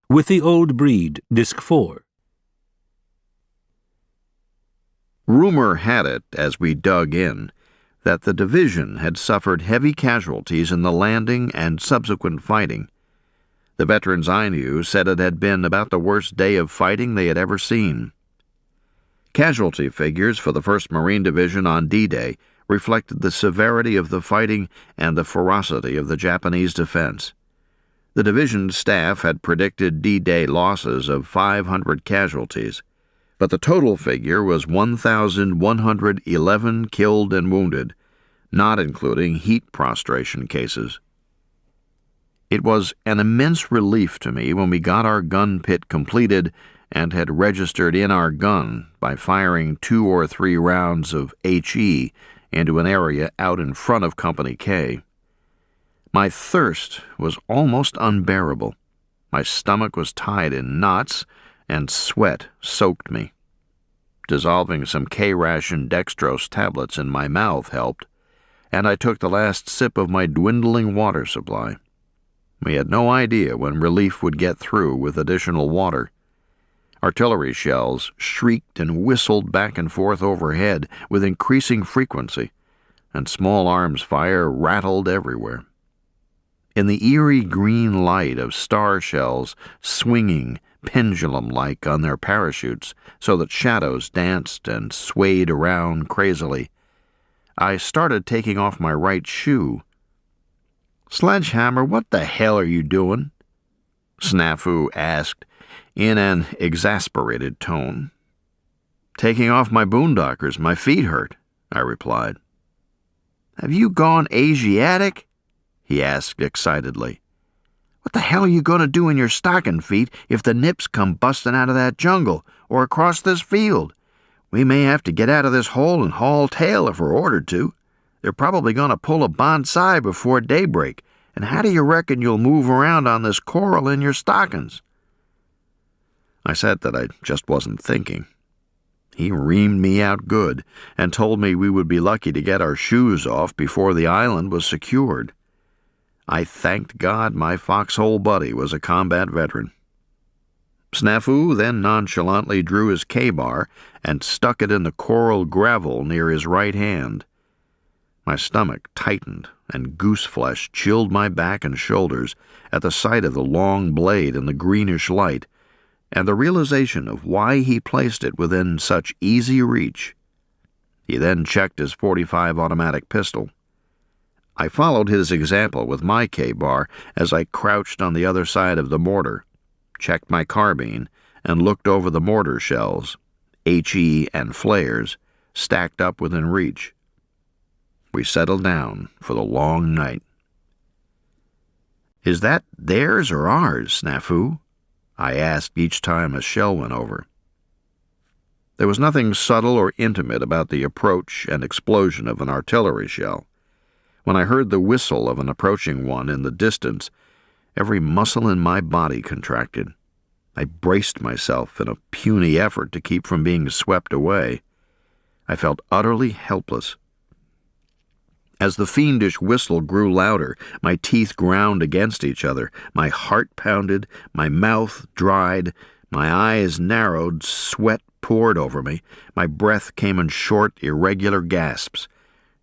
With the Old Breed, Disc 4. Rumor had it, as we dug in, that the division had suffered heavy casualties in the landing and subsequent fighting. The veterans I knew said it had been about the worst day of fighting they had ever seen. Casualty figures for the 1st Marine Division on D-Day reflected the severity of the fighting and the ferocity of the Japanese defense. The division's staff had predicted D-Day losses of 500 casualties, but the total figure was 1,111 killed and wounded, not including heat prostration cases. It was an immense relief to me when we got our gun pit completed and had registered in our gun by firing 2 or 3 rounds of HE into an area out in front of Company K. My thirst was almost unbearable. My stomach was tied in knots, and sweat soaked me. Dissolving some K-ration dextrose tablets in my mouth helped, and I took the last sip of my dwindling water supply. We had no idea when relief would get through with additional water. Artillery shells shrieked and whistled back and forth overhead with increasing frequency, and small arms fire rattled everywhere. In the eerie green light of star shells swinging pendulum-like on their parachutes so that shadows danced and swayed around crazily, I started taking off my right shoe. "Sledgehammer, what the hell are you doing?" Snafu asked in an exasperated tone. "Taking off my boondockers. My feet hurt," I replied. "Have you gone Asiatic?" he asked excitedly. "What the hell are you going to do in your stocking feet if the nips come busting out of that jungle or across this field? We may have to get out of this hole and haul tail if we're ordered to. They're probably going to pull a bonsai before daybreak, and how do you reckon you'll move around on this coral in your stockings?" I said that I just wasn't thinking. He reamed me out good and told me we would be lucky to get our shoes off before the island was secured. I thanked God my Foxhole buddy was a combat veteran. Snafu then nonchalantly drew his K-bar and stuck it in the coral gravel near his right hand. My stomach tightened, and goose flesh chilled my back and shoulders at the sight of the long blade in the greenish light, and the realization of why he placed it within such easy reach. He then checked his .45 automatic pistol. I followed his example with my K-bar as I crouched on the other side of the mortar, checked my carbine, and looked over the mortar shells, HE and flares, stacked up within reach. We settled down for the long night. "Is that theirs or ours, Snafu?" I asked each time a shell went over. There was nothing subtle or intimate about the approach and explosion of an artillery shell. When I heard the whistle of an approaching one in the distance, every muscle in my body contracted. I braced myself in a puny effort to keep from being swept away. I felt utterly helpless. As the fiendish whistle grew louder, my teeth ground against each other, my heart pounded, my mouth dried, my eyes narrowed, sweat poured over me, my breath came in short, irregular gasps,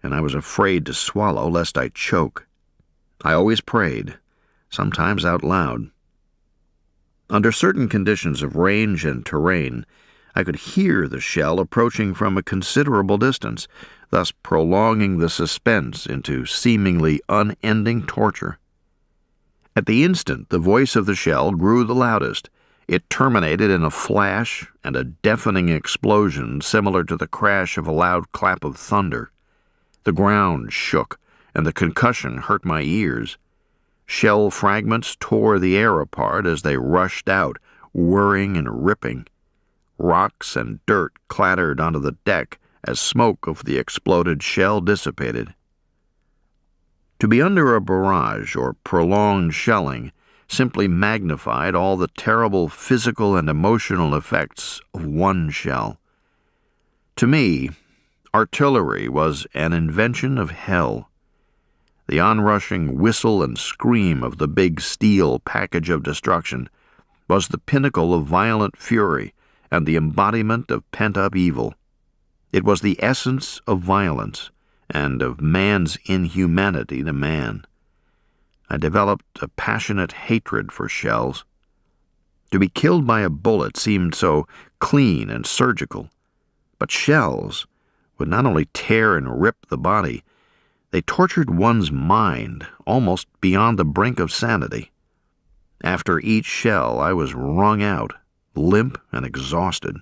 and I was afraid to swallow lest I choke. I always prayed, sometimes out loud. Under certain conditions of range and terrain, I could hear the shell approaching from a considerable distance, thus prolonging the suspense into seemingly unending torture. At the instant the voice of the shell grew the loudest, it terminated in a flash and a deafening explosion similar to the crash of a loud clap of thunder. The ground shook, and the concussion hurt my ears. Shell fragments tore the air apart as they rushed out, whirring and ripping. Rocks and dirt clattered onto the deck as smoke of the exploded shell dissipated. To be under a barrage or prolonged shelling simply magnified all the terrible physical and emotional effects of one shell. To me, artillery was an invention of hell. The onrushing whistle and scream of the big steel package of destruction, was the pinnacle of violent fury and the embodiment of pent-up evil. It was the essence of violence and of man's inhumanity to man. I developed a passionate hatred for shells. To be killed by a bullet seemed so clean and surgical, but shells would not only tear and rip the body, they tortured one's mind almost beyond the brink of sanity. After each shell, I was wrung out, limp and exhausted.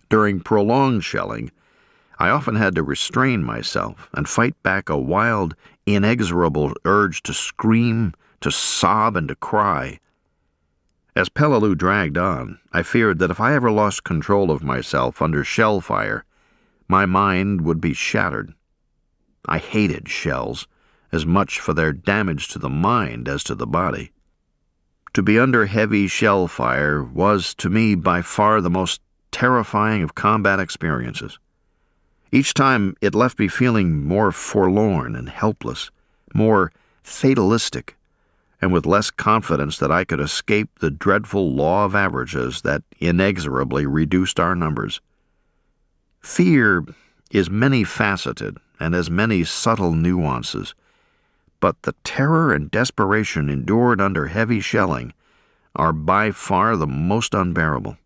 During prolonged shelling, I often had to restrain myself and fight back a wild, inexorable urge to scream, to sob, and to cry. As Peleliu dragged on, I feared that if I ever lost control of myself under shell fire, my mind would be shattered. I hated shells, as much for their damage to the mind as to the body. To be under heavy shell fire was, to me, by far the most terrifying of combat experiences. Each time it left me feeling more forlorn and helpless, more fatalistic, and with less confidence that I could escape the dreadful law of averages that inexorably reduced our numbers. Fear is many-faceted and has many subtle nuances, but the terror and desperation endured under heavy shelling are by far the most unbearable.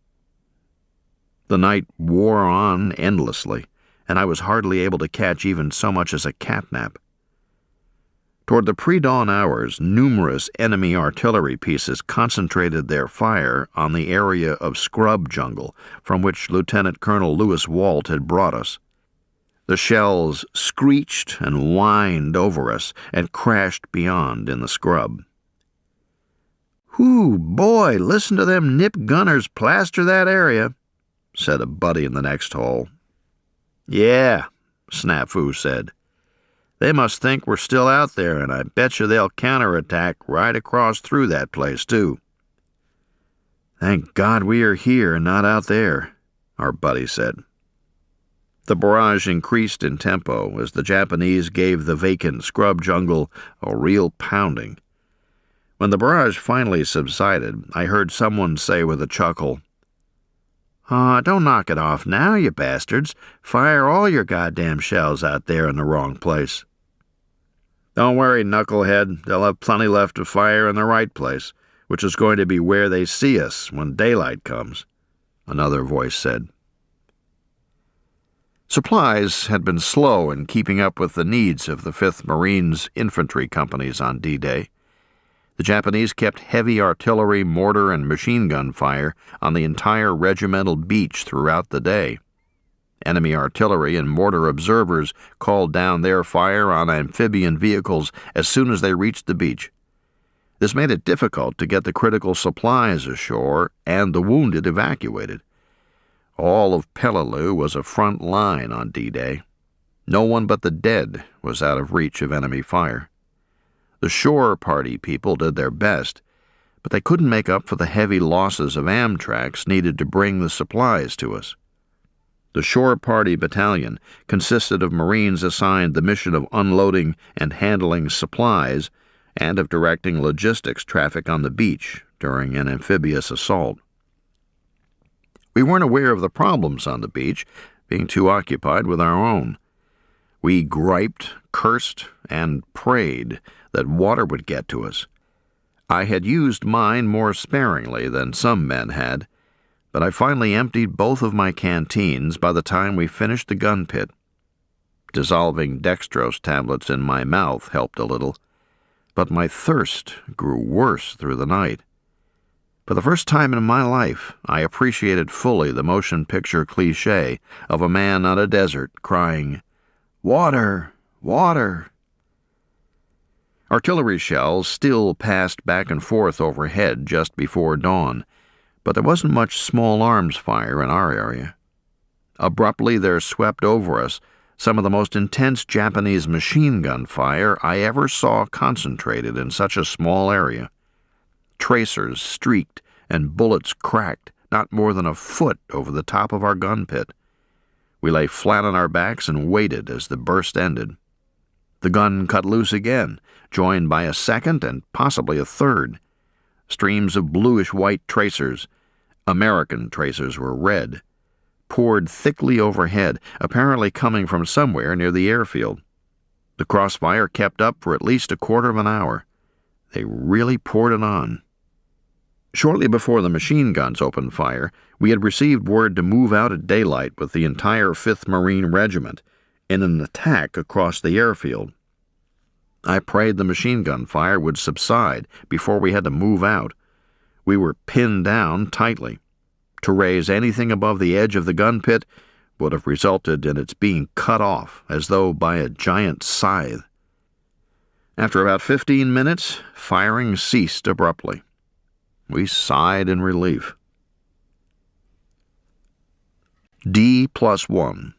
The night wore on endlessly, and I was hardly able to catch even so much as a catnap. Toward the pre-dawn hours, numerous enemy artillery pieces concentrated their fire on the area of scrub jungle from which Lieutenant Colonel Lewis Walt had brought us. The shells screeched and whined over us and crashed beyond in the scrub. "Whew, boy, listen to them nip gunners plaster that area," said a buddy in the next hole. "Yeah," Snafu said. "They must think we're still out there, and I bet you they'll counterattack right across through that place, too." "Thank God we are here and not out there," our buddy said. The barrage increased in tempo as the Japanese gave the vacant scrub jungle a real pounding. When the barrage finally subsided, I heard someone say with a chuckle, "Don't knock it off now, you bastards. Fire all your goddamn shells out there in the wrong place." "Don't worry, knucklehead. They'll have plenty left to fire in the right place, which is going to be where they see us when daylight comes," another voice said. Supplies had been slow in keeping up with the needs of the 5th Marines infantry companies on D-Day. The Japanese kept heavy artillery, mortar, and machine gun fire on the entire regimental beach throughout the day. Enemy artillery and mortar observers called down their fire on amphibian vehicles as soon as they reached the beach. This made it difficult to get the critical supplies ashore and the wounded evacuated. All of Peleliu was a front line on D-Day. No one but the dead was out of reach of enemy fire. The shore party people did their best, but they couldn't make up for the heavy losses of Amtraks needed to bring the supplies to us. The shore party battalion consisted of Marines assigned the mission of unloading and handling supplies and of directing logistics traffic on the beach during an amphibious assault. We weren't aware of the problems on the beach, being too occupied with our own. We griped, cursed, and prayed that water would get to us. I had used mine more sparingly than some men had, but I finally emptied both of my canteens by the time we finished the gun pit. Dissolving dextrose tablets in my mouth helped a little, but my thirst grew worse through the night. For the first time in my life, I appreciated fully the motion picture cliché of a man on a desert crying, "Water! Water!" Artillery shells still passed back and forth overhead just before dawn, but there wasn't much small arms fire in our area. Abruptly there swept over us some of the most intense Japanese machine gun fire I ever saw concentrated in such a small area. Tracers streaked and bullets cracked not more than a foot over the top of our gun pit. We lay flat on our backs and waited as the burst ended. The gun cut loose again, joined by a second and possibly a third. streams of bluish-white tracers. American tracers were red, poured thickly overhead, apparently coming from somewhere near the airfield. The crossfire kept up for at least a quarter of an hour. They really poured it on. Shortly before the machine guns opened fire, we had received word to move out at daylight with the entire 5th Marine Regiment in an attack across the airfield. I prayed the machine gun fire would subside before we had to move out. We were pinned down tightly. To raise anything above the edge of the gun pit would have resulted in its being cut off as though by a giant scythe. After about 15 minutes, firing ceased abruptly. We sighed in relief. D+1.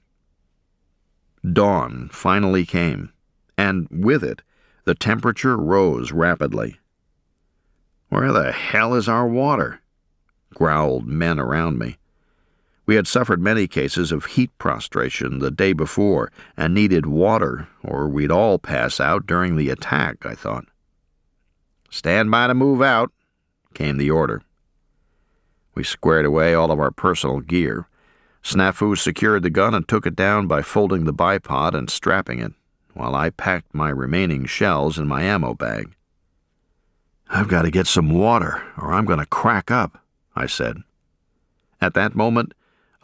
Dawn finally came, and with it, the temperature rose rapidly. "Where the hell is our water?" growled men around me. We had suffered many cases of heat prostration the day before and needed water, or we'd all pass out during the attack, I thought. "Stand by to move out," came the order. We squared away all of our personal gear. Snafu secured the gun and took it down by folding the bipod and strapping it, while I packed my remaining shells in my ammo bag. "I've got to get some water, or I'm going to crack up," I said. At that moment,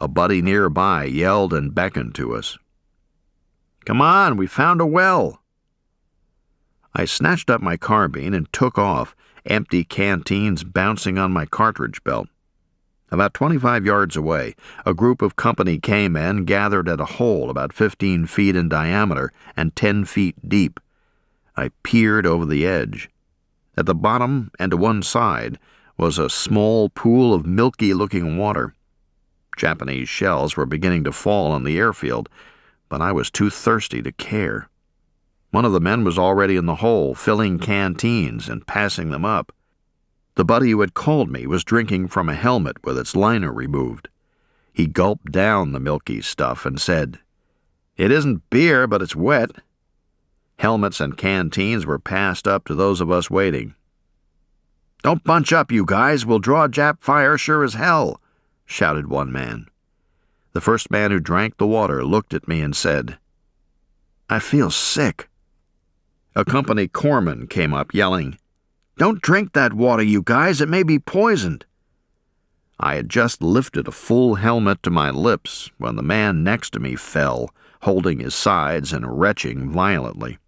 a buddy nearby yelled and beckoned to us. "Come on, we found a well." I snatched up my carbine and took off, empty canteens bouncing on my cartridge belt. About 25 yards away, a group of company K-men gathered at a hole about 15 feet in diameter and 10 feet deep. I peered over the edge. At the bottom and to one side was a small pool of milky-looking water. Japanese shells were beginning to fall on the airfield, but I was too thirsty to care. One of the men was already in the hole, filling canteens and passing them up. The buddy who had called me was drinking from a helmet with its liner removed. He gulped down the milky stuff and said, "It isn't beer, but it's wet." Helmets and canteens were passed up to those of us waiting. "Don't bunch up, you guys. We'll draw Jap fire sure as hell," shouted one man. The first man who drank the water looked at me and said, "I feel sick." A company corpsman came up yelling, "Don't drink that water, you guys. It may be poisoned." I had just lifted a full helmet to my lips when the man next to me fell, holding his sides and retching violently.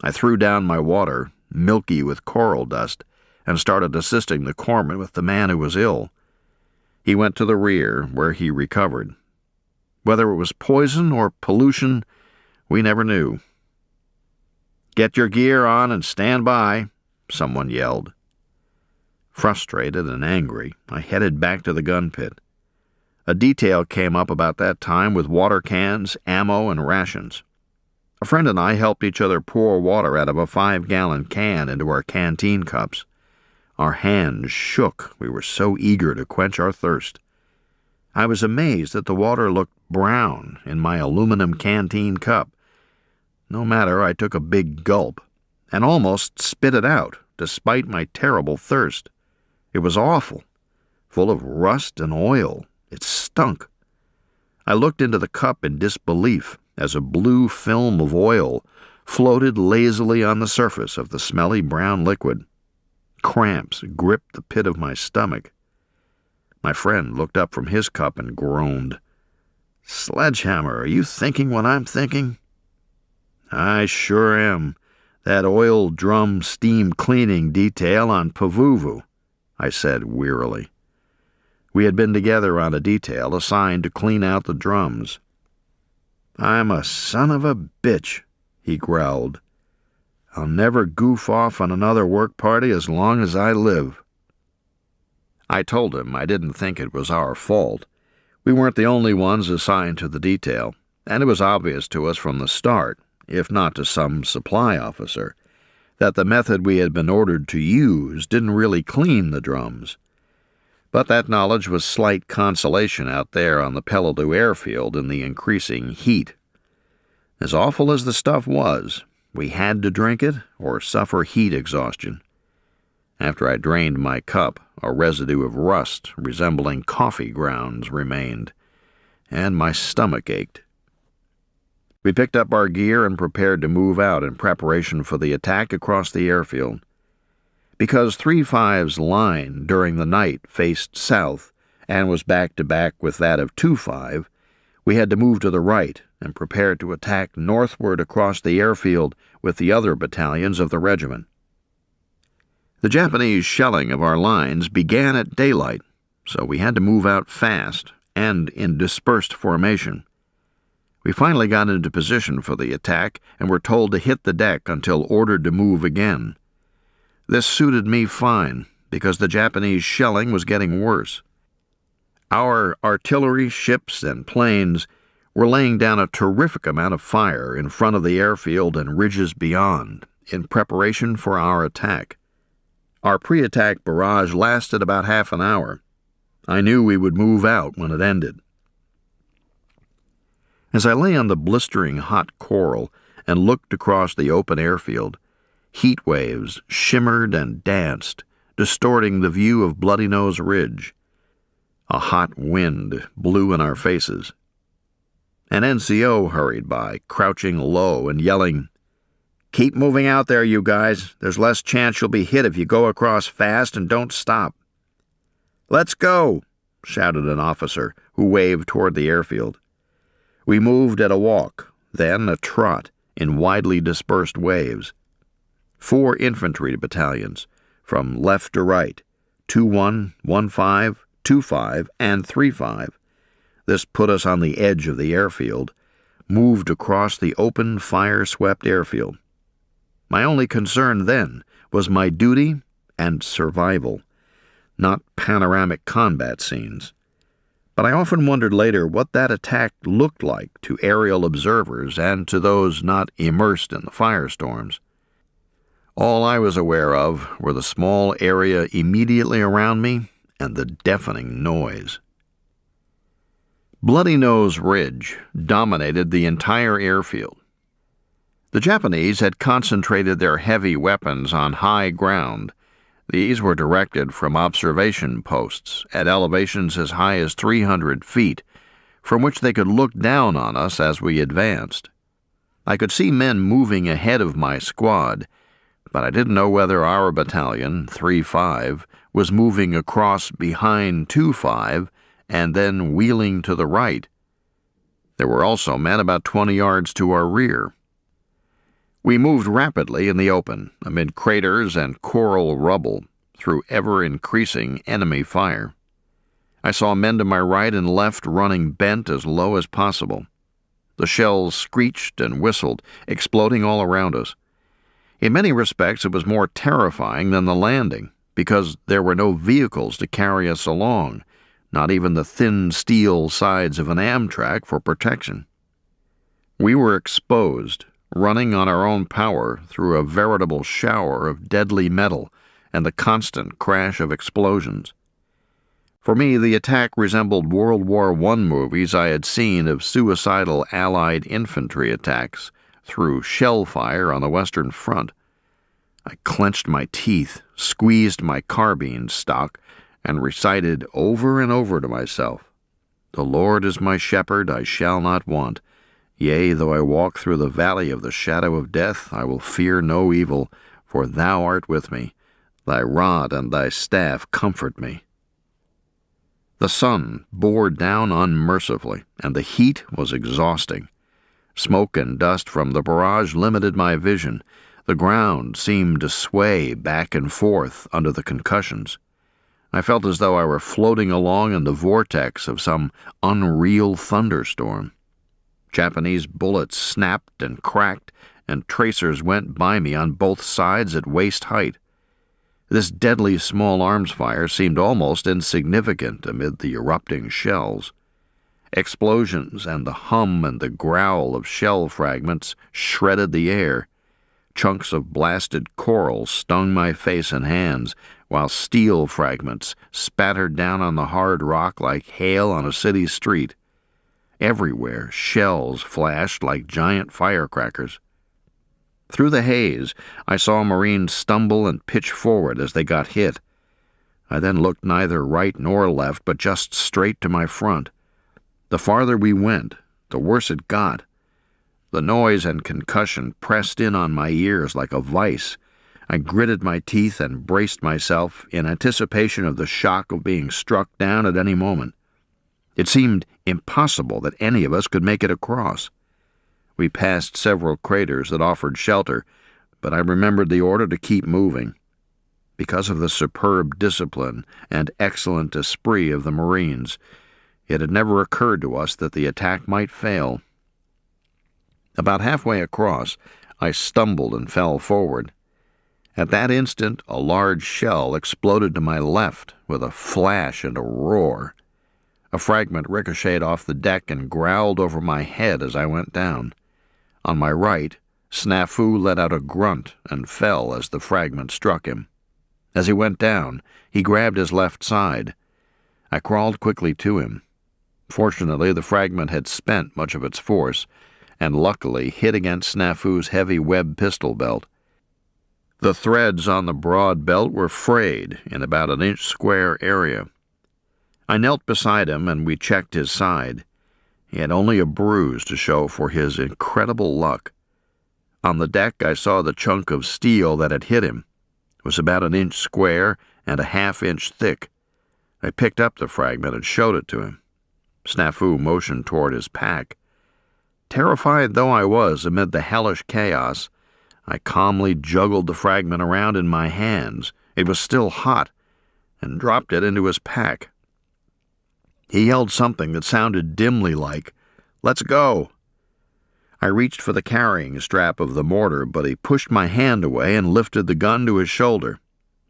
I threw down my water, milky with coral dust, and started assisting the corpsman with the man who was ill. He went to the rear, where he recovered. Whether it was poison or pollution, we never knew. "Get your gear on and stand by," someone yelled. Frustrated and angry, I headed back to the gun pit. A detail came up about that time with water cans, ammo, and rations. A friend and I helped each other pour water out of a 5-gallon can into our canteen cups. Our hands shook, we were so eager to quench our thirst. I was amazed that the water looked brown in my aluminum canteen cup. No matter, I took a big gulp, and almost spit it out, despite my terrible thirst. It was awful, full of rust and oil. It stunk. I looked into the cup in disbelief as a blue film of oil floated lazily on the surface of the smelly brown liquid. Cramps gripped the pit of my stomach. My friend looked up from his cup and groaned. "Sledgehammer, are you thinking what I'm thinking?" "I sure am. That oil drum steam cleaning detail on Pavuvu," I said wearily. We had been together on a detail assigned to clean out the drums. "I'm a son of a bitch," he growled. "I'll never goof off on another work party as long as I live." I told him I didn't think it was our fault. We weren't the only ones assigned to the detail, and it was obvious to us from the start, if not to some supply officer, that the method we had been ordered to use didn't really clean the drums. But that knowledge was slight consolation out there on the Peleliu airfield in the increasing heat. As awful as the stuff was, we had to drink it or suffer heat exhaustion. After I drained my cup, a residue of rust resembling coffee grounds remained, and my stomach ached. We picked up our gear and prepared to move out in preparation for the attack across the airfield. Because 3-5's line during the night faced south and was back-to-back with that of 2-5, we had to move to the right and prepare to attack northward across the airfield with the other battalions of the regiment. The Japanese shelling of our lines began at daylight, so we had to move out fast and in dispersed formation. We finally got into position for the attack and were told to hit the deck until ordered to move again. This suited me fine, because the Japanese shelling was getting worse. Our artillery, ships, and planes were laying down a terrific amount of fire in front of the airfield and ridges beyond, in preparation for our attack. Our pre-attack barrage lasted about half an hour. I knew we would move out when it ended. As I lay on the blistering hot coral and looked across the open airfield, heat waves shimmered and danced, distorting the view of Bloody Nose Ridge. A hot wind blew in our faces. An NCO hurried by, crouching low and yelling, "Keep moving out there, you guys. There's less chance you'll be hit if you go across fast and don't stop." "Let's go," shouted an officer who waved toward the airfield. We moved at a walk, then a trot, in widely dispersed waves. 4 infantry battalions, from left to right, 2-1, 1-5, 2-5, and 3-5. This put us on the edge of the airfield, moved across the open, fire-swept airfield. My only concern then was my duty and survival, not panoramic combat scenes. But I often wondered later what that attack looked like to aerial observers and to those not immersed in the firestorms. All I was aware of were the small area immediately around me and the deafening noise. Bloody Nose Ridge dominated the entire airfield. The Japanese had concentrated their heavy weapons on high ground. These were directed from observation posts at elevations as high as 300 feet, from which they could look down on us as we advanced. I could see men moving ahead of my squad, but I didn't know whether our battalion, 3-5, was moving across behind 2-5 and then wheeling to the right. There were also men about 20 yards to our rear. We moved rapidly in the open, amid craters and coral rubble, through ever-increasing enemy fire. I saw men to my right and left running bent as low as possible. The shells screeched and whistled, exploding all around us. In many respects, it was more terrifying than the landing, because there were no vehicles to carry us along, not even the thin steel sides of an Amtrak for protection. We were exposed, running on our own power through a veritable shower of deadly metal and the constant crash of explosions. For me, the attack resembled World War I movies I had seen of suicidal Allied infantry attacks through shell fire on the Western Front. I clenched my teeth, squeezed my carbine stock, and recited over and over to myself, "The Lord is my shepherd, I shall not want. Yea, though I walk through the valley of the shadow of death, I will fear no evil, for thou art with me. Thy rod and thy staff comfort me." The sun bore down unmercifully, and the heat was exhausting. Smoke and dust from the barrage limited my vision. The ground seemed to sway back and forth under the concussions. I felt as though I were floating along in the vortex of some unreal thunderstorm. Japanese bullets snapped and cracked, and tracers went by me on both sides at waist height. This deadly small arms fire seemed almost insignificant amid the erupting shells. Explosions and the hum and the growl of shell fragments shredded the air. Chunks of blasted coral stung my face and hands, while steel fragments spattered down on the hard rock like hail on a city street. Everywhere, shells flashed like giant firecrackers. Through the haze, I saw Marines stumble and pitch forward as they got hit. I then looked neither right nor left, but just straight to my front. The farther we went, the worse it got. The noise and concussion pressed in on my ears like a vice. I gritted my teeth and braced myself in anticipation of the shock of being struck down at any moment. It seemed impossible that any of us could make it across. We passed several craters that offered shelter, but I remembered the order to keep moving. Because of the superb discipline and excellent esprit of the Marines, it had never occurred to us that the attack might fail. About halfway across, I stumbled and fell forward. At that instant, a large shell exploded to my left with a flash and a roar. A fragment ricocheted off the deck and growled over my head as I went down. On my right, Snafu let out a grunt and fell as the fragment struck him. As he went down, he grabbed his left side. I crawled quickly to him. Fortunately, the fragment had spent much of its force, and luckily hit against Snafu's heavy web pistol belt. The threads on the broad belt were frayed in about an inch square area. I knelt beside him and we checked his side. He had only a bruise to show for his incredible luck. On the deck I saw the chunk of steel that had hit him. It was about an inch square and a half-inch thick. I picked up the fragment and showed it to him. Snafu motioned toward his pack. Terrified though I was amid the hellish chaos, I calmly juggled the fragment around in my hands. It was still hot, and dropped it into his pack. He yelled something that sounded dimly like, "Let's go!" I reached for the carrying strap of the mortar, but he pushed my hand away and lifted the gun to his shoulder.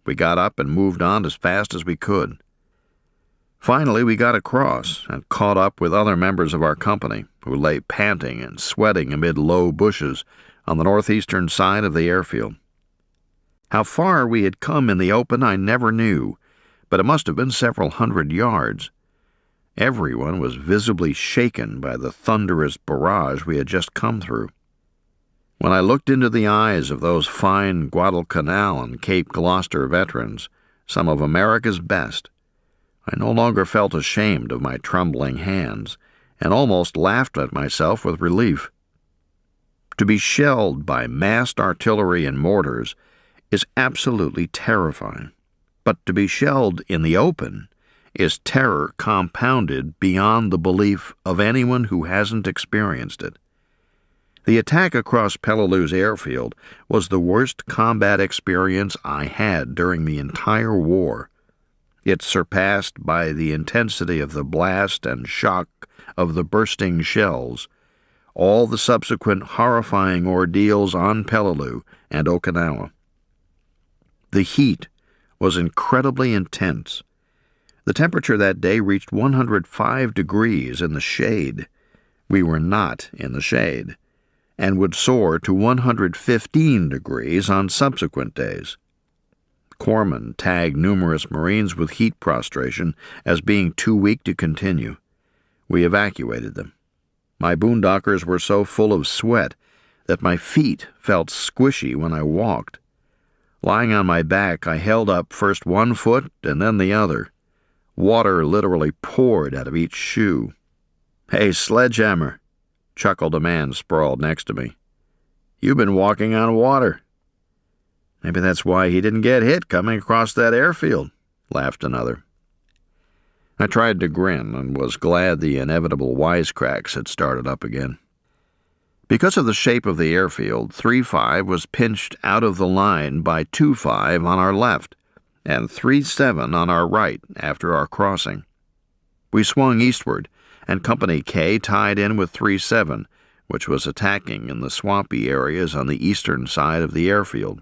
We got up and moved on as fast as we could. Finally, we got across and caught up with other members of our company, who lay panting and sweating amid low bushes on the northeastern side of the airfield. How far we had come in the open I never knew, but it must have been several hundred yards. Everyone was visibly shaken by the thunderous barrage we had just come through. When I looked into the eyes of those fine Guadalcanal and Cape Gloucester veterans, some of America's best, I no longer felt ashamed of my trembling hands, and almost laughed at myself with relief. To be shelled by massed artillery and mortars is absolutely terrifying, but to be shelled in the open is terror compounded beyond the belief of anyone who hasn't experienced it. The attack across Peleliu's airfield was the worst combat experience I had during the entire war. It surpassed by the intensity of the blast and shock of the bursting shells all the subsequent horrifying ordeals on Peleliu and Okinawa. The heat was incredibly intense. The temperature that day reached 105 degrees in the shade. We were not in the shade, and would soar to 115 degrees on subsequent days. Corpsmen tagged numerous Marines with heat prostration as being too weak to continue. We evacuated them. My boondockers were so full of sweat that my feet felt squishy when I walked. Lying on my back, I held up first one foot and then the other. Water literally poured out of each shoe. "Hey, Sledgehammer," chuckled a man sprawled next to me. "You've been walking on water." "Maybe that's why he didn't get hit coming across that airfield," laughed another. I tried to grin and was glad the inevitable wisecracks had started up again. Because of the shape of the airfield, 3-5 was pinched out of the line by 2-5 on our left and 3-7 on our right after our crossing. We swung eastward, and Company K tied in with 3-7, which was attacking in the swampy areas on the eastern side of the airfield.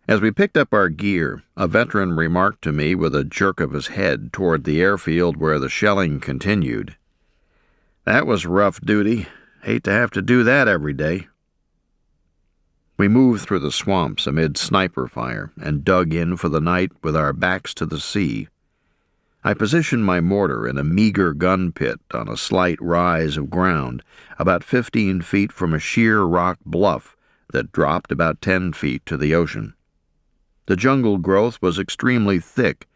As we picked up our gear, a veteran remarked to me with a jerk of his head toward the airfield where the shelling continued, "That was rough duty. Hate to have to do that every day." We moved through the swamps amid sniper fire and dug in for the night with our backs to the sea. I positioned my mortar in a meager gun pit on a slight rise of ground, about 15 feet from a sheer rock bluff that dropped about 10 feet to the ocean. The jungle growth was extremely thick,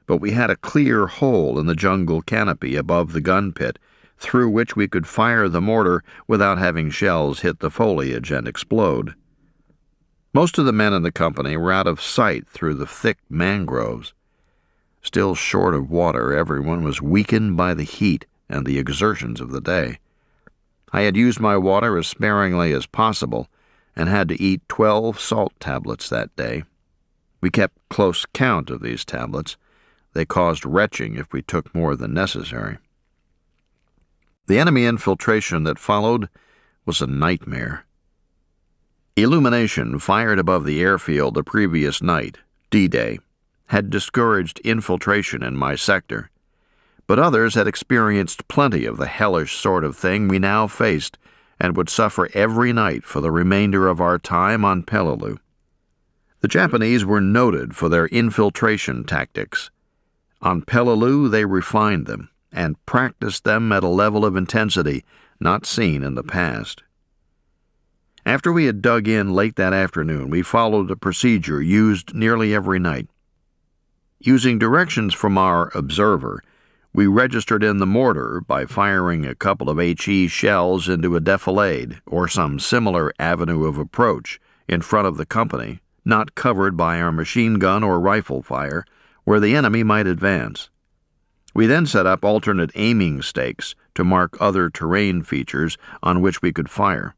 but we had a clear hole in the jungle canopy above the gun pit through which we could fire the mortar without having shells hit the foliage and explode. Most of the men in the company were out of sight through the thick mangroves. Still short of water, everyone was weakened by the heat and the exertions of the day. I had used my water as sparingly as possible and had to eat 12 salt tablets that day. We kept close count of these tablets. They caused retching if we took more than necessary. The enemy infiltration that followed was a nightmare. Illumination fired above the airfield the previous night, D-Day, had discouraged infiltration in my sector, but others had experienced plenty of the hellish sort of thing we now faced and would suffer every night for the remainder of our time on Peleliu. The Japanese were noted for their infiltration tactics. On Peleliu they refined them and practiced them at a level of intensity not seen in the past. After we had dug in late that afternoon, we followed a procedure used nearly every night. Using directions from our observer, we registered in the mortar by firing a couple of HE shells into a defilade or some similar avenue of approach in front of the company, not covered by our machine gun or rifle fire, where the enemy might advance. We then set up alternate aiming stakes to mark other terrain features on which we could fire.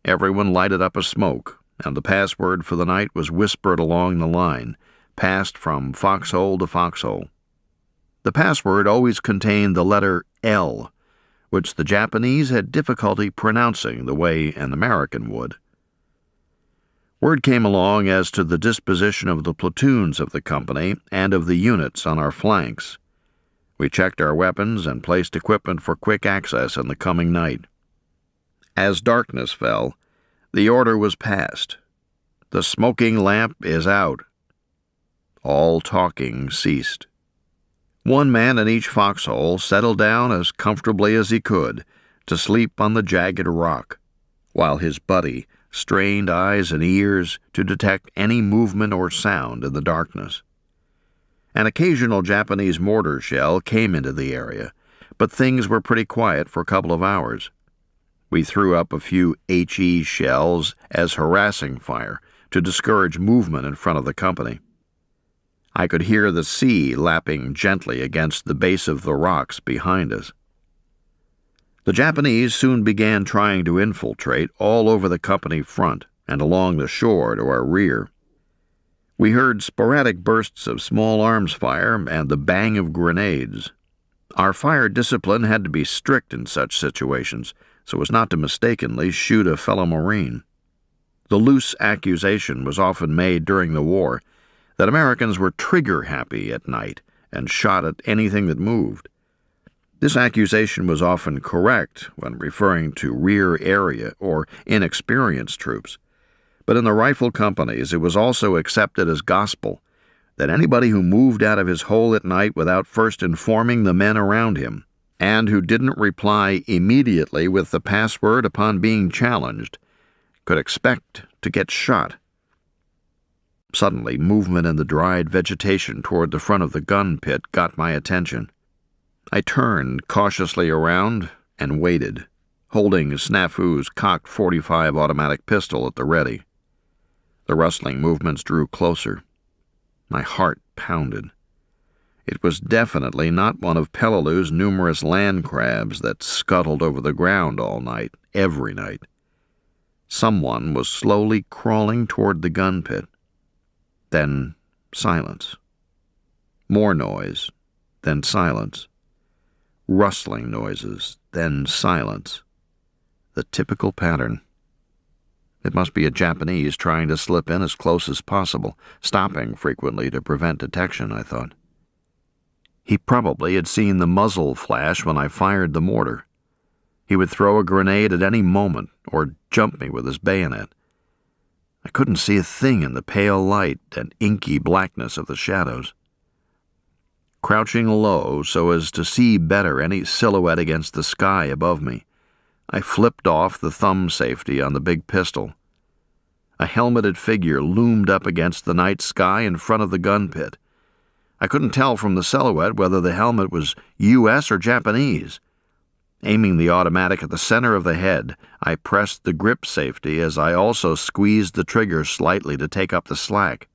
Everyone lighted up a smoke, and the password for the night was whispered along the line, passed from foxhole to foxhole. The password always contained the letter L, which the Japanese had difficulty pronouncing the way an American would. Word came along as to the disposition of the platoons of the company and of the units on our flanks. We checked our weapons and placed equipment for quick access in the coming night. As darkness fell, the order was passed. The smoking lamp is out. All talking ceased. One man in each foxhole settled down as comfortably as he could to sleep on the jagged rock, while his buddy strained eyes and ears to detect any movement or sound in the darkness. An occasional Japanese mortar shell came into the area, but things were pretty quiet for a couple of hours. We threw up a few HE shells as harassing fire to discourage movement in front of the company. I could hear the sea lapping gently against the base of the rocks behind us. The Japanese soon began trying to infiltrate all over the company front and along the shore to our rear. We heard sporadic bursts of small arms fire and the bang of grenades. Our fire discipline had to be strict in such situations, so as not to mistakenly shoot a fellow Marine. The loose accusation was often made during the war that Americans were trigger-happy at night and shot at anything that moved. This accusation was often correct when referring to rear area or inexperienced troops, but in the rifle companies it was also accepted as gospel that anybody who moved out of his hole at night without first informing the men around him, and who didn't reply immediately with the password upon being challenged, could expect to get shot. Suddenly, movement in the dried vegetation toward the front of the gun pit got my attention. I turned cautiously around and waited, holding Snafu's cocked .45 automatic pistol at the ready. The rustling movements drew closer. My heart pounded. It was definitely not one of Peleliu's numerous land crabs that scuttled over the ground all night, every night. Someone was slowly crawling toward the gun pit. Then silence. More noise, then silence. Rustling noises, then silence. The typical pattern. It must be a Japanese trying to slip in as close as possible, stopping frequently to prevent detection, I thought. He probably had seen the muzzle flash when I fired the mortar. He would throw a grenade at any moment or jump me with his bayonet. I couldn't see a thing in the pale light and inky blackness of the shadows. Crouching low so as to see better any silhouette against the sky above me, I flipped off the thumb safety on the big pistol. A helmeted figure loomed up against the night sky in front of the gun pit. I couldn't tell from the silhouette whether the helmet was U.S. or Japanese. Aiming the automatic at the center of the head, I pressed the grip safety as I also squeezed the trigger slightly to take up the slack.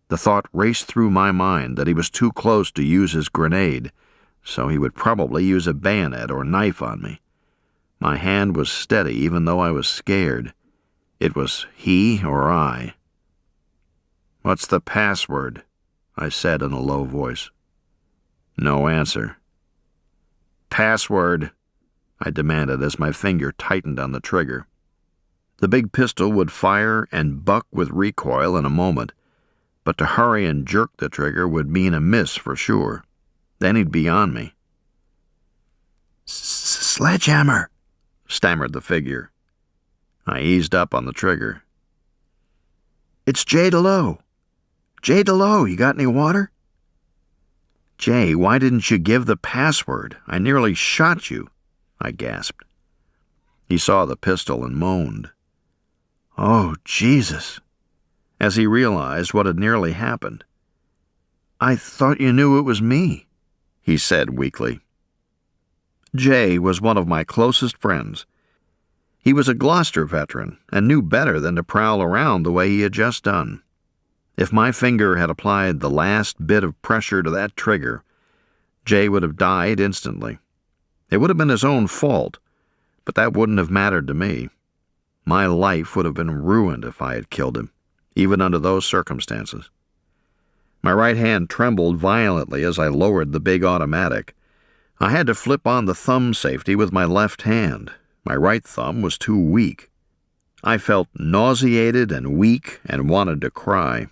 The thought raced through my mind that he was too close to use his grenade, so he would probably use a bayonet or knife on me. My hand was steady even though I was scared. It was he or I. "What's the password?" I said in a low voice. No answer. "Password," I demanded as my finger tightened on the trigger. The big pistol would fire and buck with recoil in a moment, but to hurry and jerk the trigger would mean a miss for sure. Then he'd be on me. "Sledgehammer," stammered the figure. I eased up on the trigger. "It's Jay DeLoe. Jay DeLoe, you got any water?" "Jay, why didn't you give the password? I nearly shot you," I gasped. He saw the pistol and moaned. "Oh, Jesus," as he realized what had nearly happened. "I thought you knew it was me," he said weakly. Jay was one of my closest friends. He was a Gloucester veteran and knew better than to prowl around the way he had just done. If my finger had applied the last bit of pressure to that trigger, Jay would have died instantly. It would have been his own fault, but that wouldn't have mattered to me. My life would have been ruined if I had killed him, even under those circumstances. My right hand trembled violently as I lowered the big automatic. I had to flip on the thumb safety with my left hand. My right thumb was too weak. I felt nauseated and weak and wanted to cry.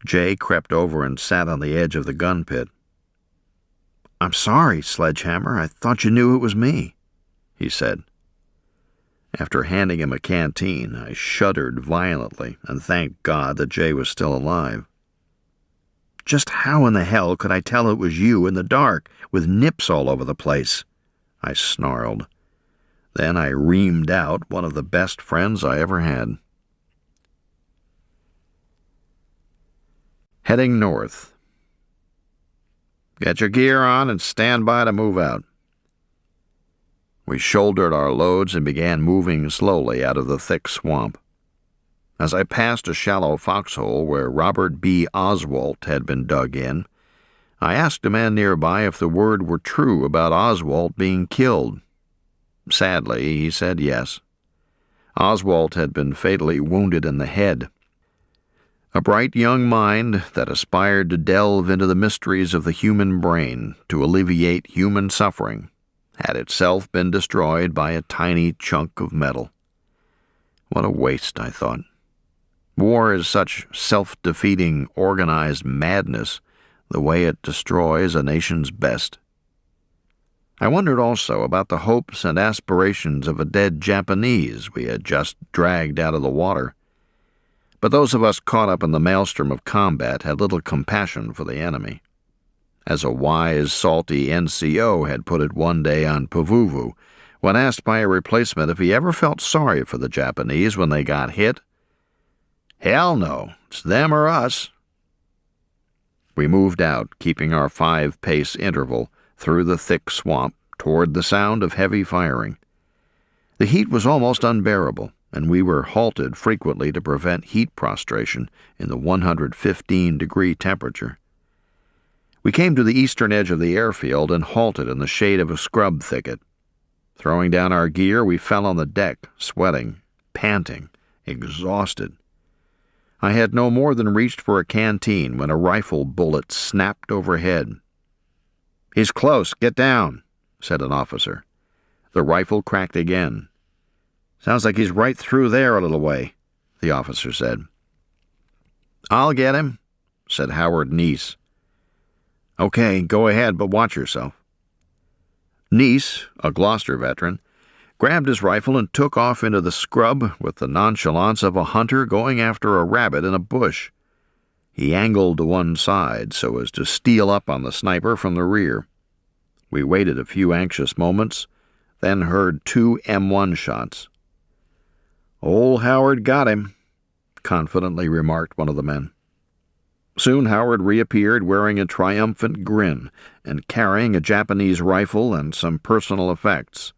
Jay crept over and sat on the edge of the gun pit. "I'm sorry, Sledgehammer. I thought you knew it was me," he said. After handing him a canteen, I shuddered violently and thanked God that Jay was still alive. "Just how in the hell could I tell it was you in the dark, with nips all over the place?" I snarled. Then I reamed out one of the best friends I ever had. Heading north. "Get your gear on and stand by to move out." We shouldered our loads and began moving slowly out of the thick swamp. As I passed a shallow foxhole where Robert B. Oswalt had been dug in, I asked a man nearby if the word were true about Oswalt being killed. Sadly, he said yes. Oswalt had been fatally wounded in the head. A bright young mind that aspired to delve into the mysteries of the human brain to alleviate human suffering had itself been destroyed by a tiny chunk of metal. What a waste, I thought. War is such self-defeating, organized madness, the way it destroys a nation's best. I wondered also about the hopes and aspirations of a dead Japanese we had just dragged out of the water. But those of us caught up in the maelstrom of combat had little compassion for the enemy. As a wise, salty NCO had put it one day on Pavuvu, when asked by a replacement if he ever felt sorry for the Japanese when they got hit, "Hell no, it's them or us." We moved out, keeping our 5-pace interval through the thick swamp toward the sound of heavy firing. The heat was almost unbearable, and we were halted frequently to prevent heat prostration in the 115-degree temperature. We came to the eastern edge of the airfield and halted in the shade of a scrub thicket. Throwing down our gear, we fell on the deck, sweating, panting, exhausted. I had no more than reached for a canteen when a rifle bullet snapped overhead. "He's close, get down," said an officer. The rifle cracked again. "Sounds like he's right through there a little way," the officer said. "I'll get him," said Howard Neese. "Okay, go ahead, but watch yourself." Neese, a Gloucester veteran, grabbed his rifle and took off into the scrub with the nonchalance of a hunter going after a rabbit in a bush. He angled to one side so as to steal up on the sniper from the rear. We waited a few anxious moments, then heard 2 M1 shots. "Old Howard got him," confidently remarked one of the men. Soon Howard reappeared wearing a triumphant grin and carrying a Japanese rifle and some personal effects.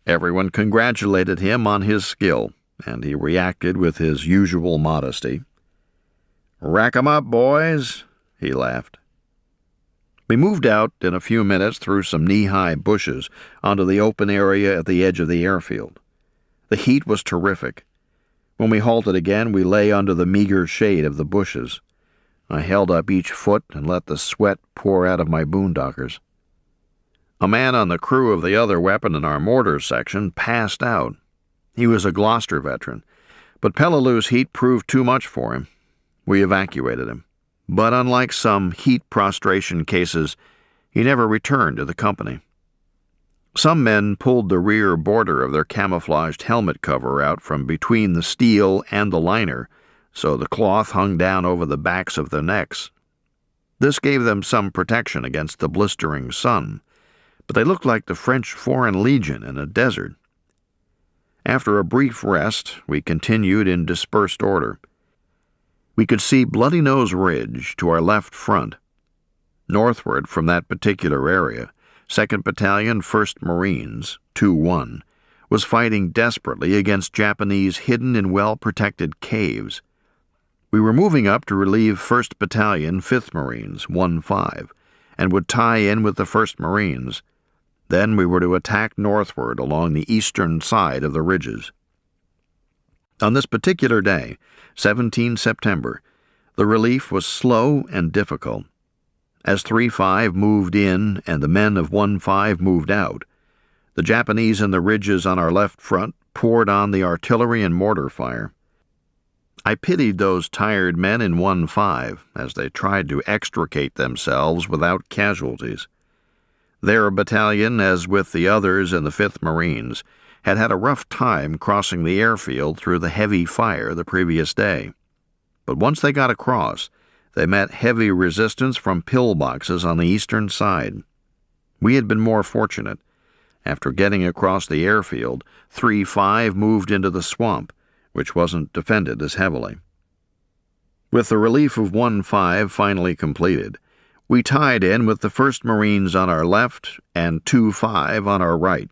Everyone congratulated him on his skill, and he reacted with his usual modesty. "Rack 'em up, boys," he laughed. We moved out in a few minutes through some knee-high bushes onto the open area at the edge of the airfield. The heat was terrific. When we halted again, we lay under the meager shade of the bushes. I held up each foot and let the sweat pour out of my boondockers. A man on the crew of the other weapon in our mortar section passed out. He was a Gloucester veteran, but Peleliu's heat proved too much for him. We evacuated him. But unlike some heat prostration cases, he never returned to the company. Some men pulled the rear border of their camouflaged helmet cover out from between the steel and the liner, so the cloth hung down over the backs of their necks. This gave them some protection against the blistering sun, but they looked like the French Foreign Legion in a desert. After a brief rest, we continued in dispersed order. We could see Bloody Nose Ridge to our left front. Northward from that particular area, 2nd Battalion, 1st Marines, 2-1, was fighting desperately against Japanese hidden in well-protected caves. We were moving up to relieve 1st Battalion, 5th Marines, 1-5, and would tie in with the 1st Marines. Then we were to attack northward along the eastern side of the ridges. On this particular day, 17 September, the relief was slow and difficult. As 3-5 moved in and the men of 1-5 moved out, the Japanese in the ridges on our left front poured on the artillery and mortar fire. I pitied those tired men in 1-5 as they tried to extricate themselves without casualties. Their battalion, as with the others in the 5th Marines, had had a rough time crossing the airfield through the heavy fire the previous day. But once they got across, they met heavy resistance from pillboxes on the eastern side. We had been more fortunate. After getting across the airfield, 3-5 moved into the swamp, which wasn't defended as heavily. With the relief of 1-5 finally completed, we tied in with the 1st Marines on our left and 2-5 on our right.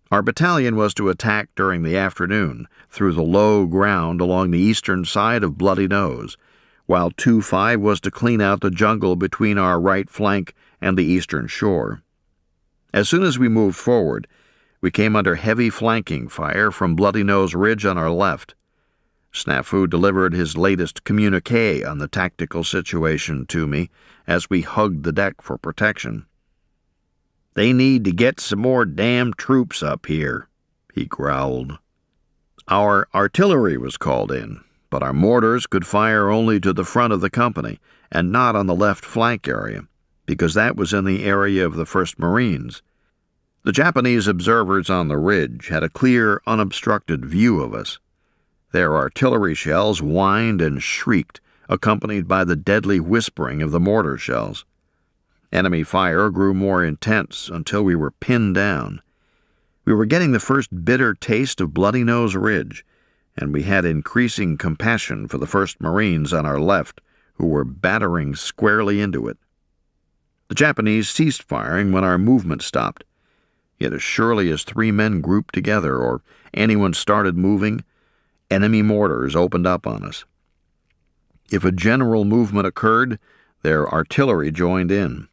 Our battalion was to attack during the afternoon through the low ground along the eastern side of Bloody Nose, while 2-5 was to clean out the jungle between our right flank and the eastern shore. As soon as we moved forward, we came under heavy flanking fire from Bloody Nose Ridge on our left. Snafu delivered his latest communique on the tactical situation to me as we hugged the deck for protection. "They need to get some more damn troops up here," he growled. Our artillery was called in, but our mortars could fire only to the front of the company and not on the left flank area, because that was in the area of the 1st Marines. The Japanese observers on the ridge had a clear, unobstructed view of us. Their artillery shells whined and shrieked, accompanied by the deadly whispering of the mortar shells. Enemy fire grew more intense until we were pinned down. We were getting the first bitter taste of Bloody Nose Ridge, and we had increasing compassion for the 1st Marines on our left, who were battering squarely into it. The Japanese ceased firing when our movement stopped. Yet as surely as 3 men grouped together or anyone started moving, enemy mortars opened up on us. If a general movement occurred, their artillery joined in.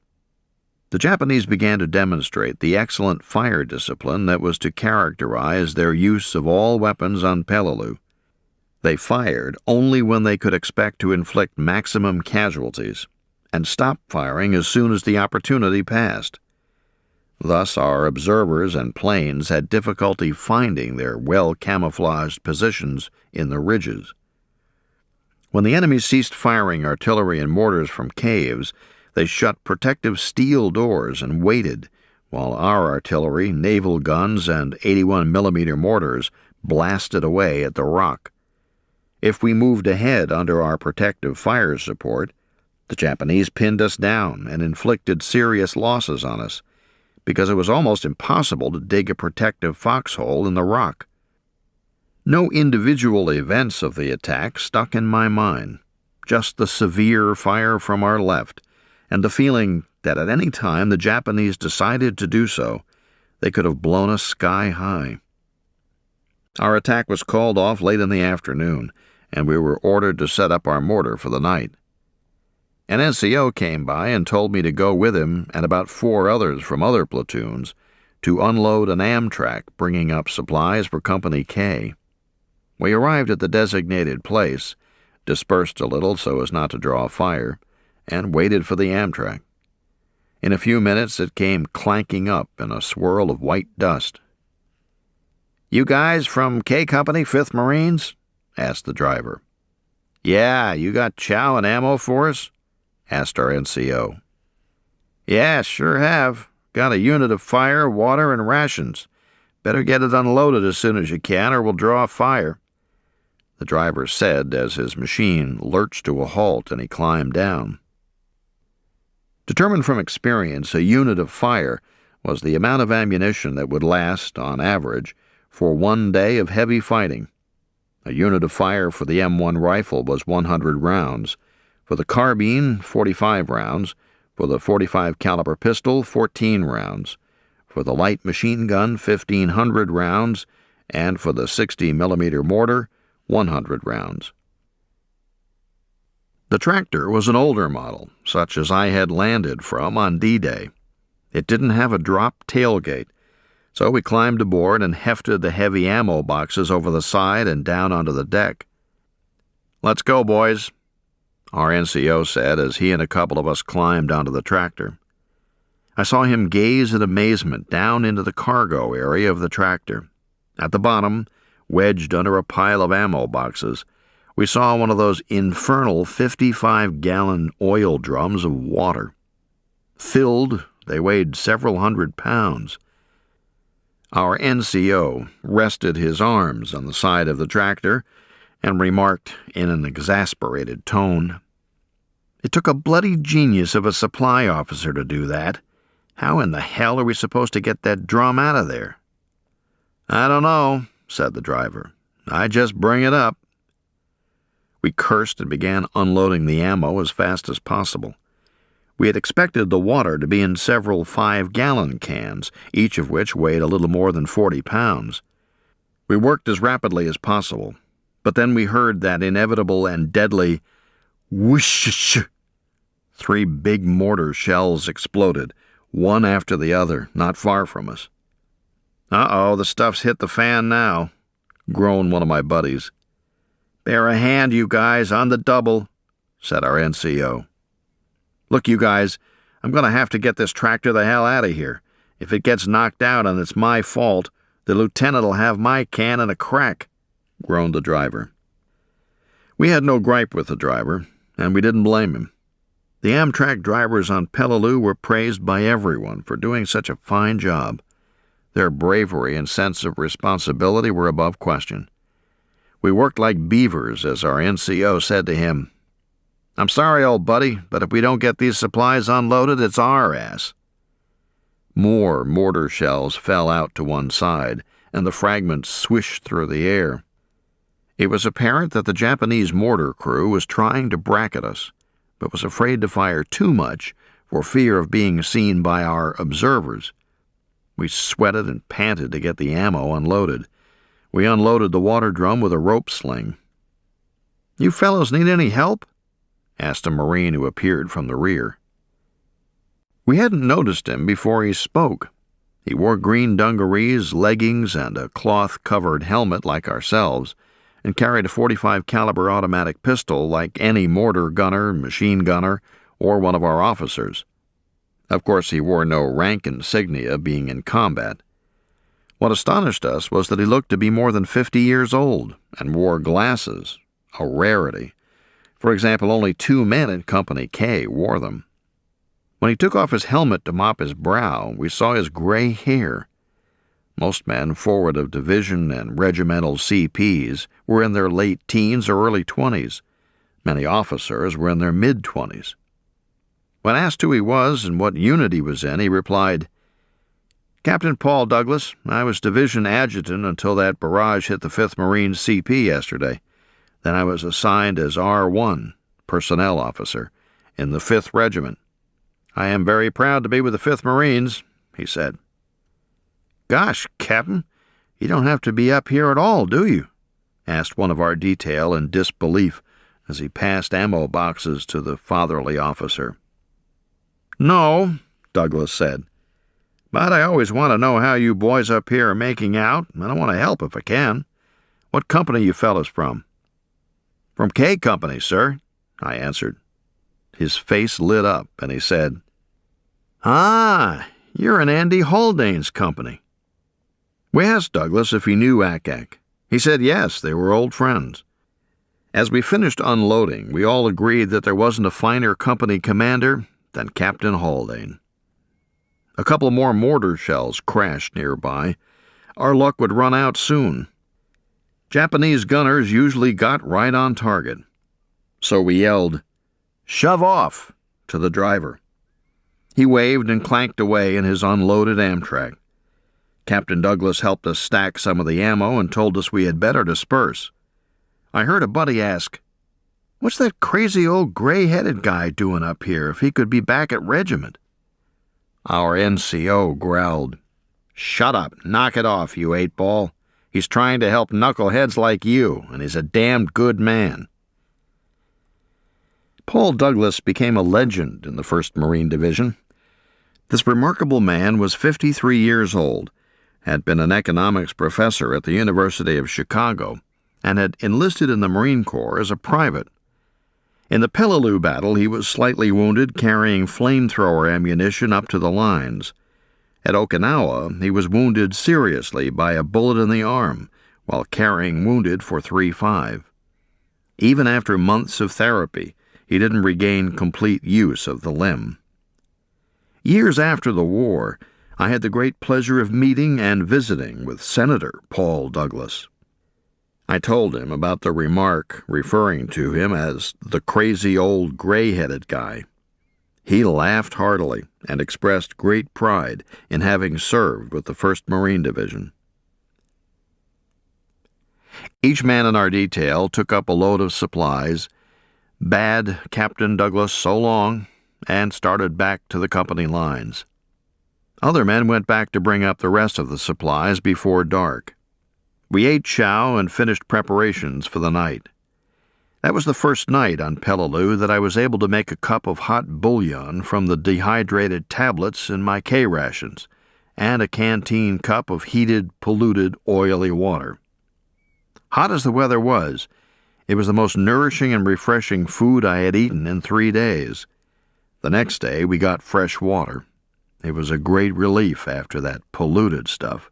The Japanese began to demonstrate the excellent fire discipline that was to characterize their use of all weapons on Peleliu. They fired only when they could expect to inflict maximum casualties, and stopped firing as soon as the opportunity passed. Thus our observers and planes had difficulty finding their well-camouflaged positions in the ridges. When the enemy ceased firing artillery and mortars from caves, they shut protective steel doors and waited, while our artillery, naval guns, and 81mm mortars blasted away at the rock. If we moved ahead under our protective fire support, the Japanese pinned us down and inflicted serious losses on us, because it was almost impossible to dig a protective foxhole in the rock. No individual events of the attack stuck in my mind, just the severe fire from our left, and the feeling that at any time the Japanese decided to do so, they could have blown us sky high. Our attack was called off late in the afternoon, and we were ordered to set up our mortar for the night. An NCO came by and told me to go with him and about 4 others from other platoons to unload an Amtrak bringing up supplies for Company K. We arrived at the designated place, dispersed a little so as not to draw fire, and waited for the Amtrak. In a few minutes it came clanking up in a swirl of white dust. "You guys from K Company, 5th Marines?" asked the driver. "Yeah, you got chow and ammo for us?" asked our NCO. "Yeah, sure have. Got a unit of fire, water, and rations. Better get it unloaded as soon as you can or we'll draw fire," the driver said as his machine lurched to a halt and he climbed down. Determined from experience, a unit of fire was the amount of ammunition that would last, on average, for 1 day of heavy fighting. A unit of fire for the M1 rifle was 100 rounds, for the carbine, 45 rounds, for the .45 caliber pistol, 14 rounds, for the light machine gun, 1,500 rounds, and for the 60mm mortar, 100 rounds. The tractor was an older model, such as I had landed from on D-Day. It didn't have a drop tailgate, so we climbed aboard and hefted the heavy ammo boxes over the side and down onto the deck. "Let's go, boys," our NCO said as he and a couple of us climbed onto the tractor. I saw him gaze in amazement down into the cargo area of the tractor. At the bottom, wedged under a pile of ammo boxes, we saw one of those infernal 55-gallon oil drums of water. Filled, they weighed several hundred pounds. Our NCO rested his arms on the side of the tractor and remarked in an exasperated tone, "It took a bloody genius of a supply officer to do that. How in the hell are we supposed to get that drum out of there?" "I don't know," said the driver. "I just bring it up." We cursed and began unloading the ammo as fast as possible. We had expected the water to be in several 5-gallon cans, each of which weighed a little more than 40 pounds. We worked as rapidly as possible, but then we heard that inevitable and deadly whoosh. 3 big mortar shells exploded, one after the other, not far from us. "Uh-oh, the stuff's hit the fan now," groaned one of my buddies. "Bear a hand, you guys, on the double," said our NCO. "Look, you guys, I'm going to have to get this tractor the hell out of here. If it gets knocked out and it's my fault, the lieutenant'll have my can in a crack," groaned the driver. We had no gripe with the driver, and we didn't blame him. The Amtrak drivers on Peleliu were praised by everyone for doing such a fine job. Their bravery and sense of responsibility were above question. We worked like beavers, as our NCO said to him, "I'm sorry, old buddy, but if we don't get these supplies unloaded, it's our ass." More mortar shells fell out to one side, and the fragments swished through the air. It was apparent that the Japanese mortar crew was trying to bracket us, but was afraid to fire too much for fear of being seen by our observers. We sweated and panted to get the ammo unloaded. We unloaded the water drum with a rope sling. "You fellows need any help?" asked a Marine who appeared from the rear. We hadn't noticed him before he spoke. He wore green dungarees, leggings, and a cloth-covered helmet like ourselves, and carried a .45 caliber automatic pistol like any mortar gunner, machine gunner, or one of our officers. Of course, he wore no rank insignia, being in combat. What astonished us was that he looked to be more than 50 years old and wore glasses, a rarity. For example, only 2 men in Company K wore them. When he took off his helmet to mop his brow, we saw his gray hair. Most men forward of division and regimental CPs were in their late teens or early 20s. Many officers were in their mid-20s. When asked who he was and what unit he was in, he replied, Captain Paul Douglas. I was division adjutant until that barrage hit the 5th Marine CP yesterday. Then I was assigned as R1, personnel officer, in the 5th Regiment. I am very proud to be with the 5th Marines, he said. Gosh, Captain, you don't have to be up here at all, do you? Asked one of our detail in disbelief as he passed ammo boxes to the fatherly officer. No, Douglas said. But I always want to know how you boys up here are making out, and I want to help if I can. What company you fellas from? From K Company, sir, I answered. His face lit up, and he said, Ah, you're in Andy Haldane's company. We asked Douglas if he knew Ack. He said yes, they were old friends. As we finished unloading, we all agreed that there wasn't a finer company commander than Captain Haldane. A couple more mortar shells crashed nearby. Our luck would run out soon. Japanese gunners usually got right on target. So we yelled, Shove off, to the driver. He waved and clanked away in his unloaded Amtrak. Captain Douglas helped us stack some of the ammo and told us we had better disperse. I heard a buddy ask, What's that crazy old gray-headed guy doing up here if he could be back at regiment? Our NCO growled, Shut up, knock it off, you 8-ball. He's trying to help knuckleheads like you, and he's a damned good man. Paul Douglas became a legend in the 1st Marine Division. This remarkable man was 53 years old, had been an economics professor at the University of Chicago, and had enlisted in the Marine Corps as a private. In the Peleliu battle, he was slightly wounded carrying flamethrower ammunition up to the lines. At Okinawa, he was wounded seriously by a bullet in the arm while carrying wounded for 3-5. Even after months of therapy, he didn't regain complete use of the limb. Years after the war, I had the great pleasure of meeting and visiting with Senator Paul Douglas. I told him about the remark referring to him as the crazy old gray-headed guy. He laughed heartily and expressed great pride in having served with the 1st Marine Division. Each man in our detail took up a load of supplies, bade Captain Douglas so long, and started back to the company lines. Other men went back to bring up the rest of the supplies before dark. We ate chow and finished preparations for the night. That was the first night on Peleliu that I was able to make a cup of hot bouillon from the dehydrated tablets in my K rations, and a canteen cup of heated, polluted, oily water. Hot as the weather was, it was the most nourishing and refreshing food I had eaten in 3 days. The next day we got fresh water. It was a great relief after that polluted stuff.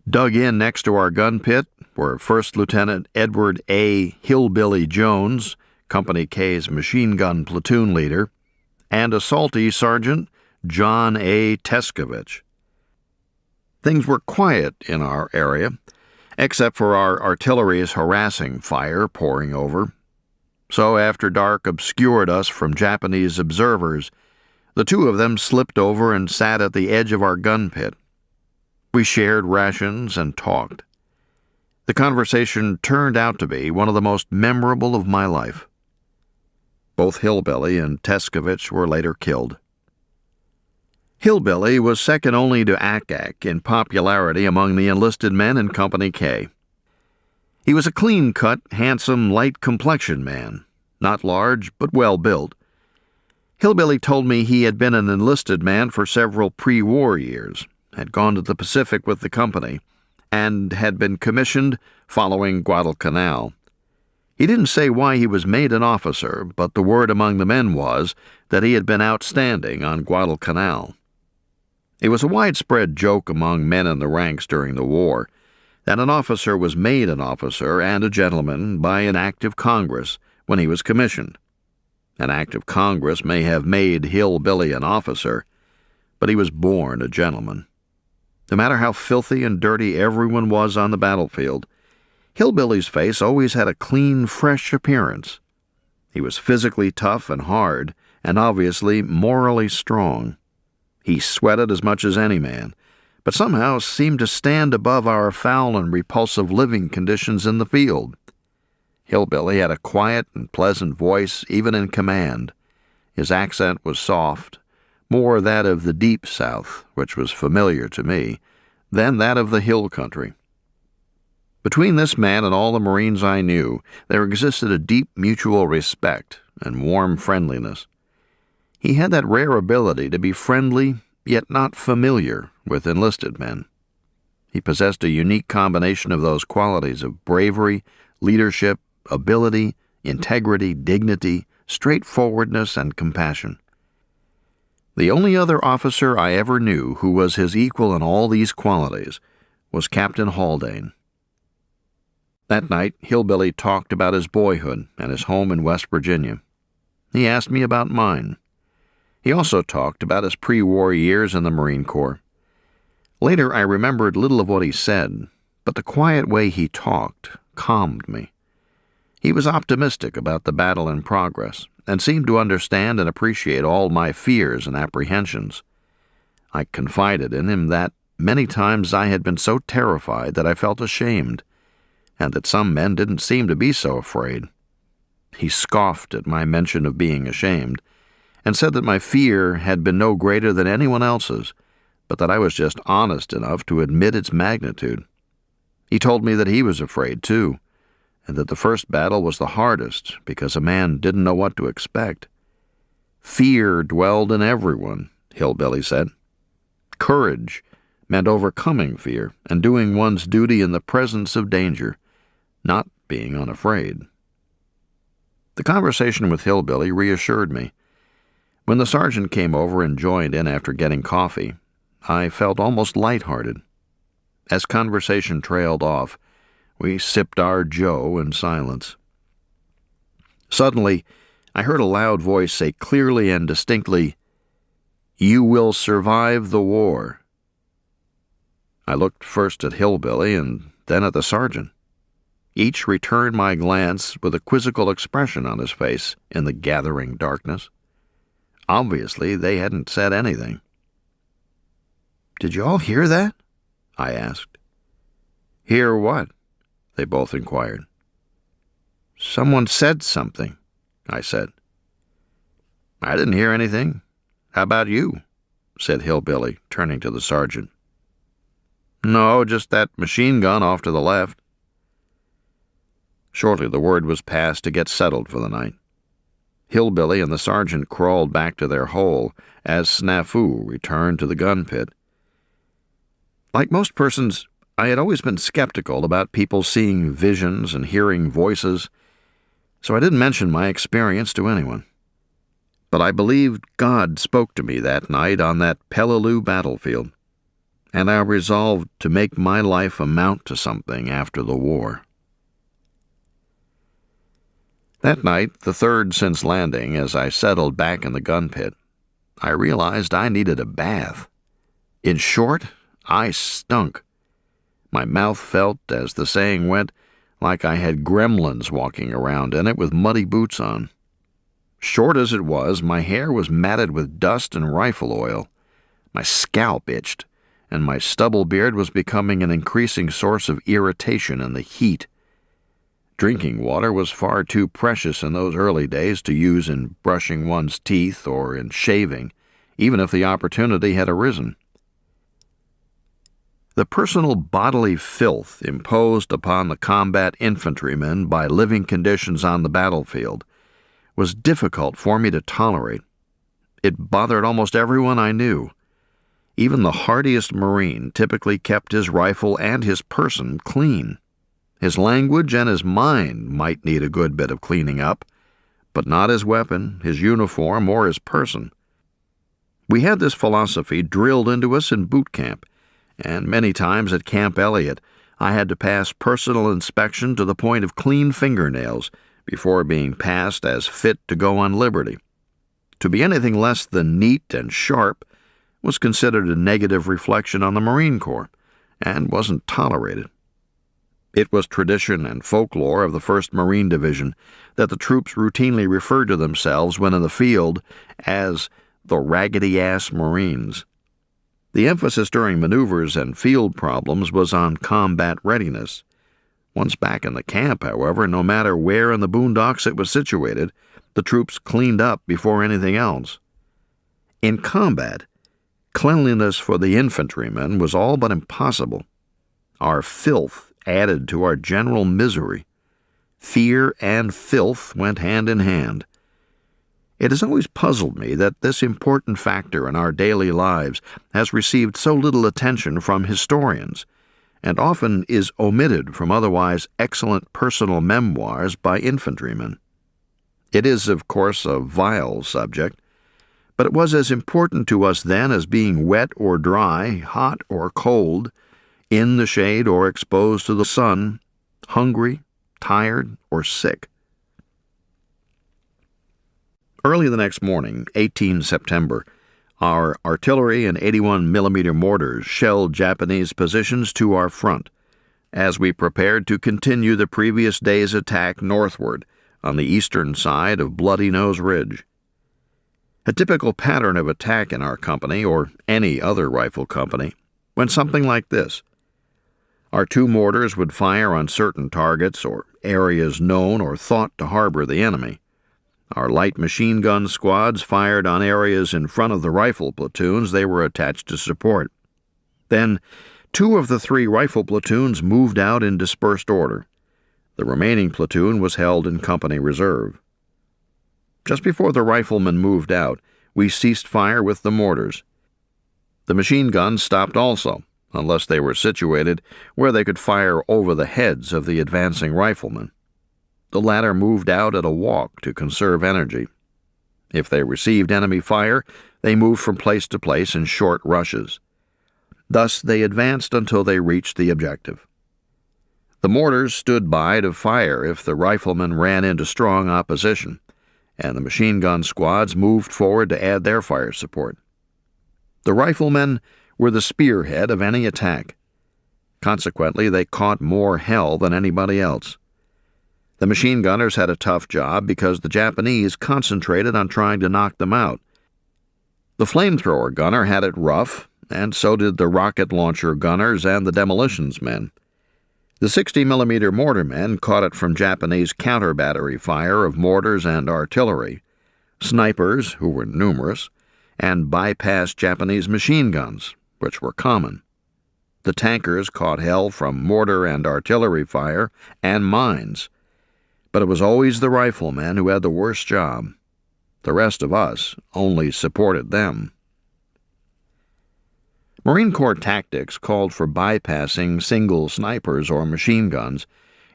Dug in next to our gun pit were First Lieutenant Edward A. Hillbilly Jones, Company K's machine gun platoon leader, and Assaultee Sergeant John A. Teskovich. Things were quiet in our area, except for our artillery's harassing fire pouring over. So after dark obscured us from Japanese observers, the two of them slipped over and sat at the edge of our gun pit. We shared rations and talked. The conversation turned out to be one of the most memorable of my life. Both Hillbilly and Teskovich were later killed. Hillbilly was second only to Ack in popularity among the enlisted men in Company K. He was a clean-cut, handsome, light-complexioned man, not large but well-built. Hillbilly told me he had been an enlisted man for several pre-war years, had gone to the Pacific with the company, and had been commissioned following Guadalcanal. He didn't say why he was made an officer, but the word among the men was that he had been outstanding on Guadalcanal. It was a widespread joke among men in the ranks during the war that an officer was made an officer and a gentleman by an act of Congress when he was commissioned. An act of Congress may have made Hillbilly an officer, but he was born a gentleman. No matter how filthy and dirty everyone was on the battlefield, Hillbilly's face always had a clean, fresh appearance. He was physically tough and hard, and obviously morally strong. He sweated as much as any man, but somehow seemed to stand above our foul and repulsive living conditions in the field. Hillbilly had a quiet and pleasant voice, even in command. His accent was soft, more that of the deep South, which was familiar to me, than that of the hill country. Between this man and all the Marines I knew, there existed a deep mutual respect and warm friendliness. He had that rare ability to be friendly, yet not familiar, with enlisted men. He possessed a unique combination of those qualities of bravery, leadership, ability, integrity, dignity, straightforwardness, and compassion. The only other officer I ever knew who was his equal in all these qualities was Captain Haldane. That night, Hillbilly talked about his boyhood and his home in West Virginia. He asked me about mine. He also talked about his pre-war years in the Marine Corps. Later, I remembered little of what he said, but the quiet way he talked calmed me. He was optimistic about the battle in progress and seemed to understand and appreciate all my fears and apprehensions. I confided in him that many times I had been so terrified that I felt ashamed, and that some men didn't seem to be so afraid. He scoffed at my mention of being ashamed, and said that my fear had been no greater than anyone else's, but that I was just honest enough to admit its magnitude. He told me that he was afraid, too, and that the first battle was the hardest because a man didn't know what to expect. Fear dwelled in everyone, Hillbilly said. Courage meant overcoming fear and doing one's duty in the presence of danger, not being unafraid. The conversation with Hillbilly reassured me. When the sergeant came over and joined in after getting coffee, I felt almost lighthearted. As conversation trailed off, we sipped our joe in silence. Suddenly, I heard a loud voice say clearly and distinctly, "You will survive the war." I looked first at Hillbilly and then at the sergeant. Each returned my glance with a quizzical expression on his face in the gathering darkness. Obviously, they hadn't said anything. "Did you all hear that?" I asked. "Hear what?" they both inquired. "Someone said something," I said. "I didn't hear anything. How about you?" said Hillbilly, turning to the sergeant. "No, just that machine gun off to the left." Shortly the word was passed to get settled for the night. Hillbilly and the sergeant crawled back to their hole as Snafu returned to the gun pit. Like most persons, I had always been skeptical about people seeing visions and hearing voices, so I didn't mention my experience to anyone. But I believed God spoke to me that night on that Peleliu battlefield, and I resolved to make my life amount to something after the war. That night, the third since landing, as I settled back in the gun pit, I realized I needed a bath. In short, I stunk. My mouth felt, as the saying went, like I had gremlins walking around in it with muddy boots on. Short as it was, my hair was matted with dust and rifle oil. My scalp itched, and my stubble beard was becoming an increasing source of irritation in the heat. Drinking water was far too precious in those early days to use in brushing one's teeth or in shaving, even if the opportunity had arisen. The personal bodily filth imposed upon the combat infantrymen by living conditions on the battlefield was difficult for me to tolerate. It bothered almost everyone I knew. Even the hardiest Marine typically kept his rifle and his person clean. His language and his mind might need a good bit of cleaning up, but not his weapon, his uniform, or his person. We had this philosophy drilled into us in boot camp, and many times at Camp Elliott I had to pass personal inspection to the point of clean fingernails before being passed as fit to go on liberty. To be anything less than neat and sharp was considered a negative reflection on the Marine Corps, and wasn't tolerated. It was tradition and folklore of the 1st Marine Division that the troops routinely referred to themselves when in the field as the Raggedy-Ass Marines. The emphasis during maneuvers and field problems was on combat readiness. Once back in the camp, however, no matter where in the boondocks it was situated, the troops cleaned up before anything else. In combat, cleanliness for the infantrymen was all but impossible. Our filth added to our general misery. Fear and filth went hand in hand. It has always puzzled me that this important factor in our daily lives has received so little attention from historians, and often is omitted from otherwise excellent personal memoirs by infantrymen. It is, of course, a vile subject, but it was as important to us then as being wet or dry, hot or cold, in the shade or exposed to the sun, hungry, tired, or sick. Early the next morning, 18 September, our artillery and 81mm mortars shelled Japanese positions to our front as we prepared to continue the previous day's attack northward on the eastern side of Bloody Nose Ridge. A typical pattern of attack in our company, or any other rifle company, went something like this. Our two mortars would fire on certain targets or areas known or thought to harbor the enemy. Our light machine gun squads fired on areas in front of the rifle platoons they were attached to support. Then, two of the three rifle platoons moved out in dispersed order. The remaining platoon was held in company reserve. Just before the riflemen moved out, we ceased fire with the mortars. The machine guns stopped also, unless they were situated where they could fire over the heads of the advancing riflemen. The latter moved out at a walk to conserve energy. If they received enemy fire, they moved from place to place in short rushes. Thus they advanced until they reached the objective. The mortars stood by to fire if the riflemen ran into strong opposition, and the machine gun squads moved forward to add their fire support. The riflemen were the spearhead of any attack. Consequently, they caught more hell than anybody else. The machine gunners had a tough job because the Japanese concentrated on trying to knock them out. The flamethrower gunner had it rough, and so did the rocket launcher gunners and the demolitions men. The 60mm mortar men caught it from Japanese counter-battery fire of mortars and artillery, snipers, who were numerous, and bypassed Japanese machine guns, which were common. The tankers caught hell from mortar and artillery fire and mines, but it was always the riflemen who had the worst job. The rest of us only supported them. Marine Corps tactics called for bypassing single snipers or machine guns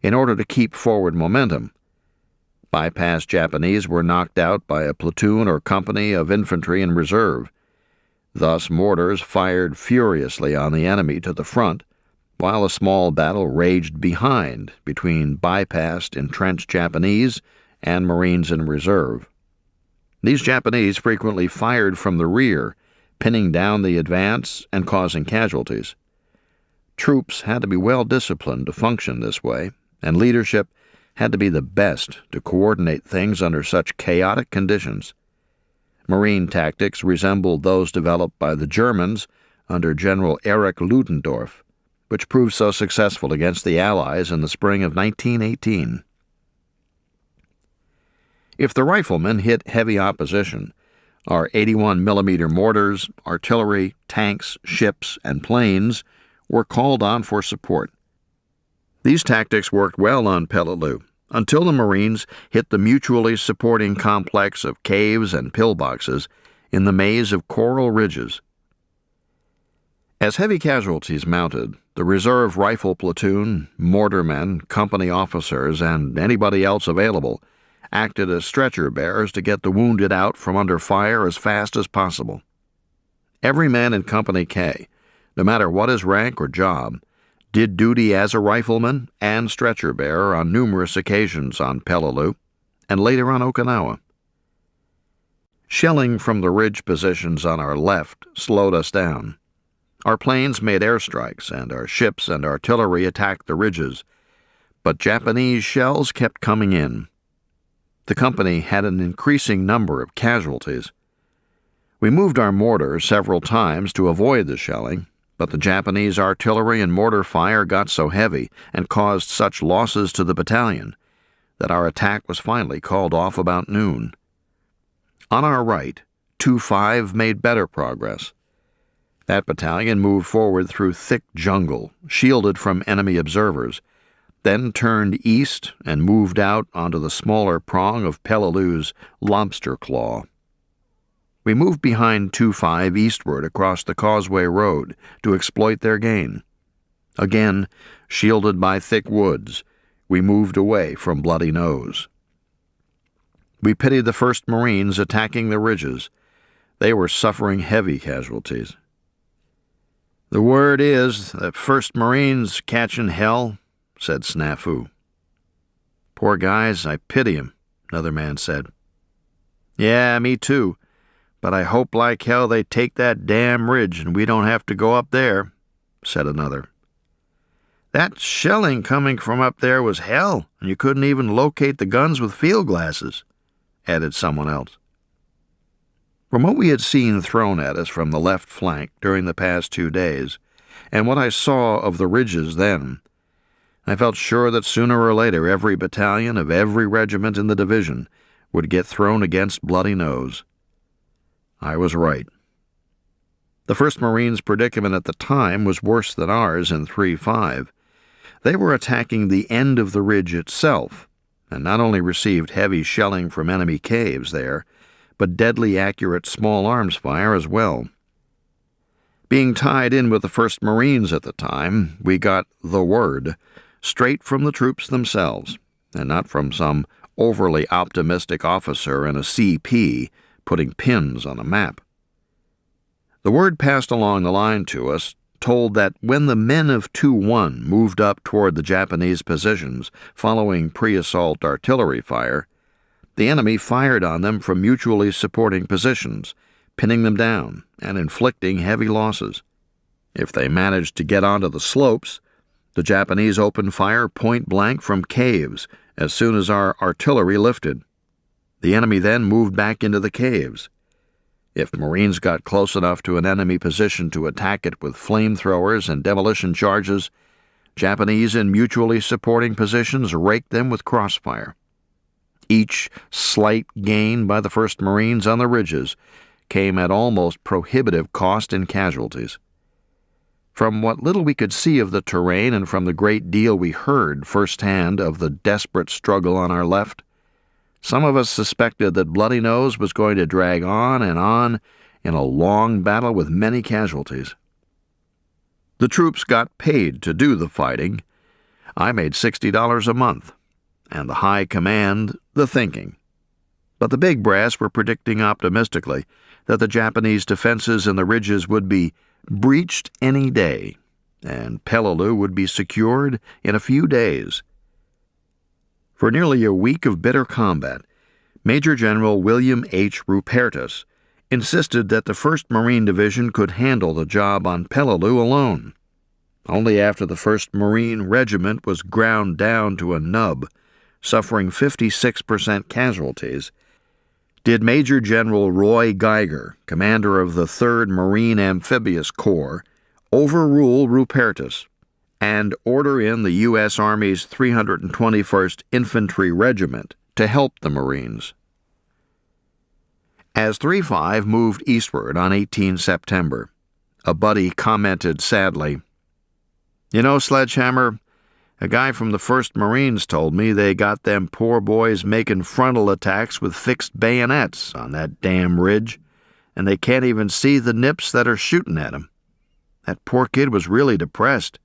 in order to keep forward momentum. Bypassed Japanese were knocked out by a platoon or company of infantry in reserve. Thus mortars fired furiously on the enemy to the front, while a small battle raged behind between bypassed entrenched Japanese and Marines in reserve. These Japanese frequently fired from the rear, pinning down the advance and causing casualties. Troops had to be well disciplined to function this way, and leadership had to be the best to coordinate things under such chaotic conditions. Marine tactics resembled those developed by the Germans under General Erich Ludendorff, which proved so successful against the Allies in the spring of 1918. If the riflemen hit heavy opposition, our 81mm mortars, artillery, tanks, ships, and planes were called on for support. These tactics worked well on Peleliu until the Marines hit the mutually supporting complex of caves and pillboxes in the maze of coral ridges. As heavy casualties mounted, the reserve rifle platoon, mortarmen, company officers, and anybody else available acted as stretcher bearers to get the wounded out from under fire as fast as possible. Every man in Company K, no matter what his rank or job, did duty as a rifleman and stretcher bearer on numerous occasions on Peleliu and later on Okinawa. Shelling from the ridge positions on our left slowed us down. Our planes made airstrikes, and our ships and artillery attacked the ridges, but Japanese shells kept coming in. The company had an increasing number of casualties. We moved our mortar several times to avoid the shelling, but the Japanese artillery and mortar fire got so heavy and caused such losses to the battalion that our attack was finally called off about noon. On our right, 2-5 made better progress. That battalion moved forward through thick jungle, shielded from enemy observers, then turned east and moved out onto the smaller prong of Peleliu's Lobster Claw. We moved behind 2-5 eastward across the Causeway Road to exploit their gain. Again, shielded by thick woods, we moved away from Bloody Nose. We pitied the 1st Marines attacking the ridges. They were suffering heavy casualties. "The word is that 1st Marines catching hell," said Snafu. "Poor guys, I pity 'em," another man said. "Yeah, me too, but I hope like hell they take that damn ridge and we don't have to go up there," said another. "That shelling coming from up there was hell, and you couldn't even locate the guns with field glasses," added someone else. From what we had seen thrown at us from the left flank during the past 2 days, and what I saw of the ridges then, I felt sure that sooner or later every battalion of every regiment in the division would get thrown against Bloody Nose. I was right. The 1st Marines' predicament at the time was worse than ours in 3-5. They were attacking the end of the ridge itself, and not only received heavy shelling from enemy caves there, but deadly accurate small arms fire as well. Being tied in with the 1st Marines at the time, we got the word straight from the troops themselves, and not from some overly optimistic officer in a CP putting pins on a map. The word passed along the line to us told that when the men of 2-1 moved up toward the Japanese positions following pre-assault artillery fire, the enemy fired on them from mutually supporting positions, pinning them down and inflicting heavy losses. If they managed to get onto the slopes, the Japanese opened fire point-blank from caves as soon as our artillery lifted. The enemy then moved back into the caves. If Marines got close enough to an enemy position to attack it with flamethrowers and demolition charges, Japanese in mutually supporting positions raked them with crossfire. Each slight gain by the 1st Marines on the ridges came at almost prohibitive cost in casualties. From what little we could see of the terrain and from the great deal we heard firsthand of the desperate struggle on our left, some of us suspected that Bloody Nose was going to drag on in a long battle with many casualties. The troops got paid to do the fighting. I made $60 a month, and the high command the thinking. But the big brass were predicting optimistically that the Japanese defenses in the ridges would be breached any day, and Peleliu would be secured in a few days. For nearly a week of bitter combat, Major General William H. Rupertus insisted that the 1st Marine Division could handle the job on Peleliu alone. Only after the 1st Marine Regiment was ground down to a nub, suffering 56% casualties, did Major General Roy Geiger, commander of the 3rd Marine Amphibious Corps, overrule Rupertus and order in the U.S. Army's 321st Infantry Regiment to help the Marines. As 3-5 moved eastward on 18 September, a buddy commented sadly, "You know, Sledgehammer, a guy from the 1st Marines told me they got them poor boys making frontal attacks with fixed bayonets on that damn ridge, and they can't even see the nips that are shooting at 'em. That poor kid was really depressed.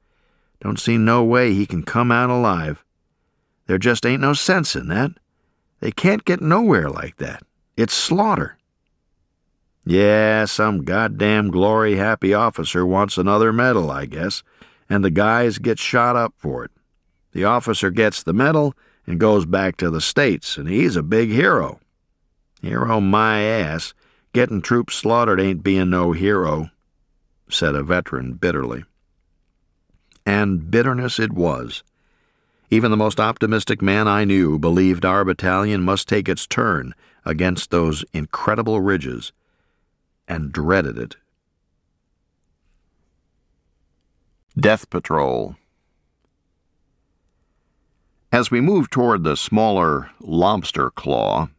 Don't see no way he can come out alive. There just ain't no sense in that. They can't get nowhere like that. It's slaughter." "Yeah, some goddamn glory-happy officer wants another medal, I guess, and the guys get shot up for it. The officer gets the medal and goes back to the States, and he's a big hero." "Hero my ass. Getting troops slaughtered ain't being no hero," said a veteran bitterly. And bitterness it was. Even the most optimistic man I knew believed our battalion must take its turn against those incredible ridges. and dreaded it. Death Patrol. As we moved toward the smaller Lobster Claw,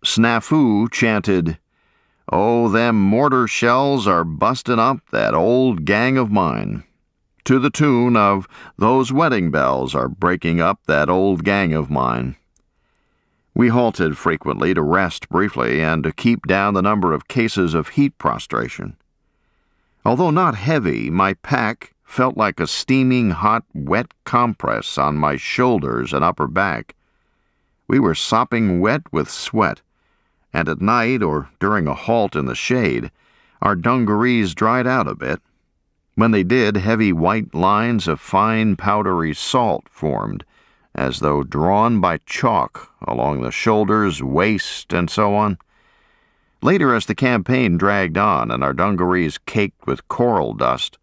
Snafu chanted, "Oh, them mortar shells are busting up that old gang of mine," to the tune of "Those wedding bells are breaking up that old gang of mine." We halted frequently to rest briefly and to keep down the number of cases of heat prostration. Although not heavy, my pack felt like a steaming hot wet compress on my shoulders and upper back. We were sopping wet with sweat, and at night or during a halt in the shade, our dungarees dried out a bit. When they did, heavy white lines of fine powdery salt formed, as though drawn by chalk along the shoulders, waist, and so on. Later, as the campaign dragged on and our dungarees caked with coral dust,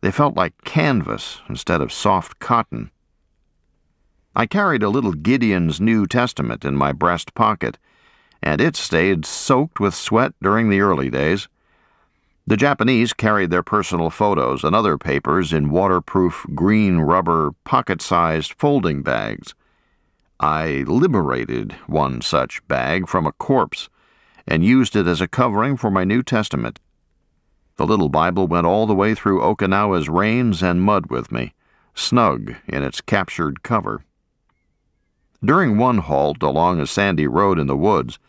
they felt like canvas instead of soft cotton. I carried a little Gideon's New Testament in my breast pocket, and it stayed soaked with sweat during the early days. The Japanese carried their personal photos and other papers in waterproof green rubber pocket-sized folding bags. I liberated one such bag from a corpse and used it as a covering for my New Testament. The little Bible went all the way through Okinawa's rains and mud with me, snug in its captured cover. During one halt along a sandy road in the woods,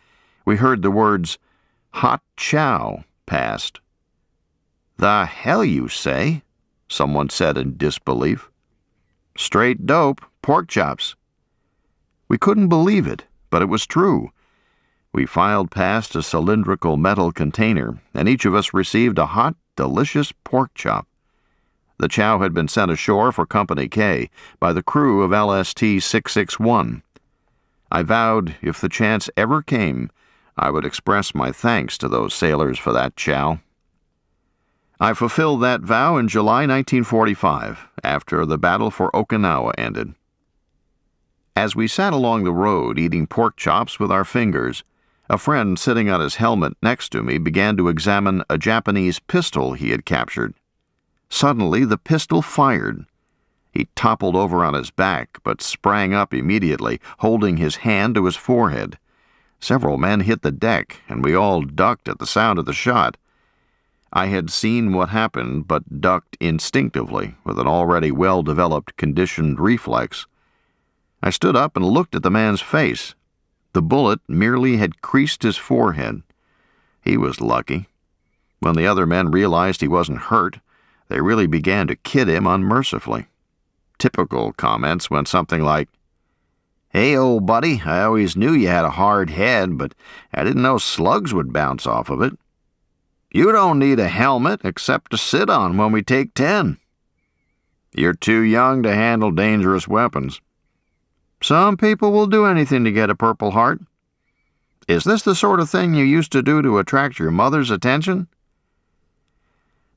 we heard the words, "hot chow," passed. "The hell you say?" someone said in disbelief. "Straight dope, pork chops." We couldn't believe it, but it was true. We filed past a cylindrical metal container, and each of us received a hot, delicious pork chop. The chow had been sent ashore for Company K by the crew of LST 661. I vowed if the chance ever came, I would express my thanks to those sailors for that chow. I fulfilled that vow in July 1945, after the battle for Okinawa ended. As we sat along the road eating pork chops with our fingers, a friend sitting on his helmet next to me began to examine a Japanese pistol he had captured. Suddenly, the pistol fired. He toppled over on his back, but sprang up immediately, holding his hand to his forehead. Several men hit the deck, and we all ducked at the sound of the shot. I had seen what happened, but ducked instinctively, with an already well-developed conditioned reflex. I stood up and looked at the man's face. The bullet merely had creased his forehead. He was lucky. When the other men realized he wasn't hurt, they really began to kid him unmercifully. Typical comments went something like, "Hey, old buddy, I always knew you had a hard head, but I didn't know slugs would bounce off of it. You don't need a helmet except to sit on when we take 10. You're too young to handle dangerous weapons. Some people will do anything to get a Purple Heart. Is this the sort of thing you used to do to attract your mother's attention?"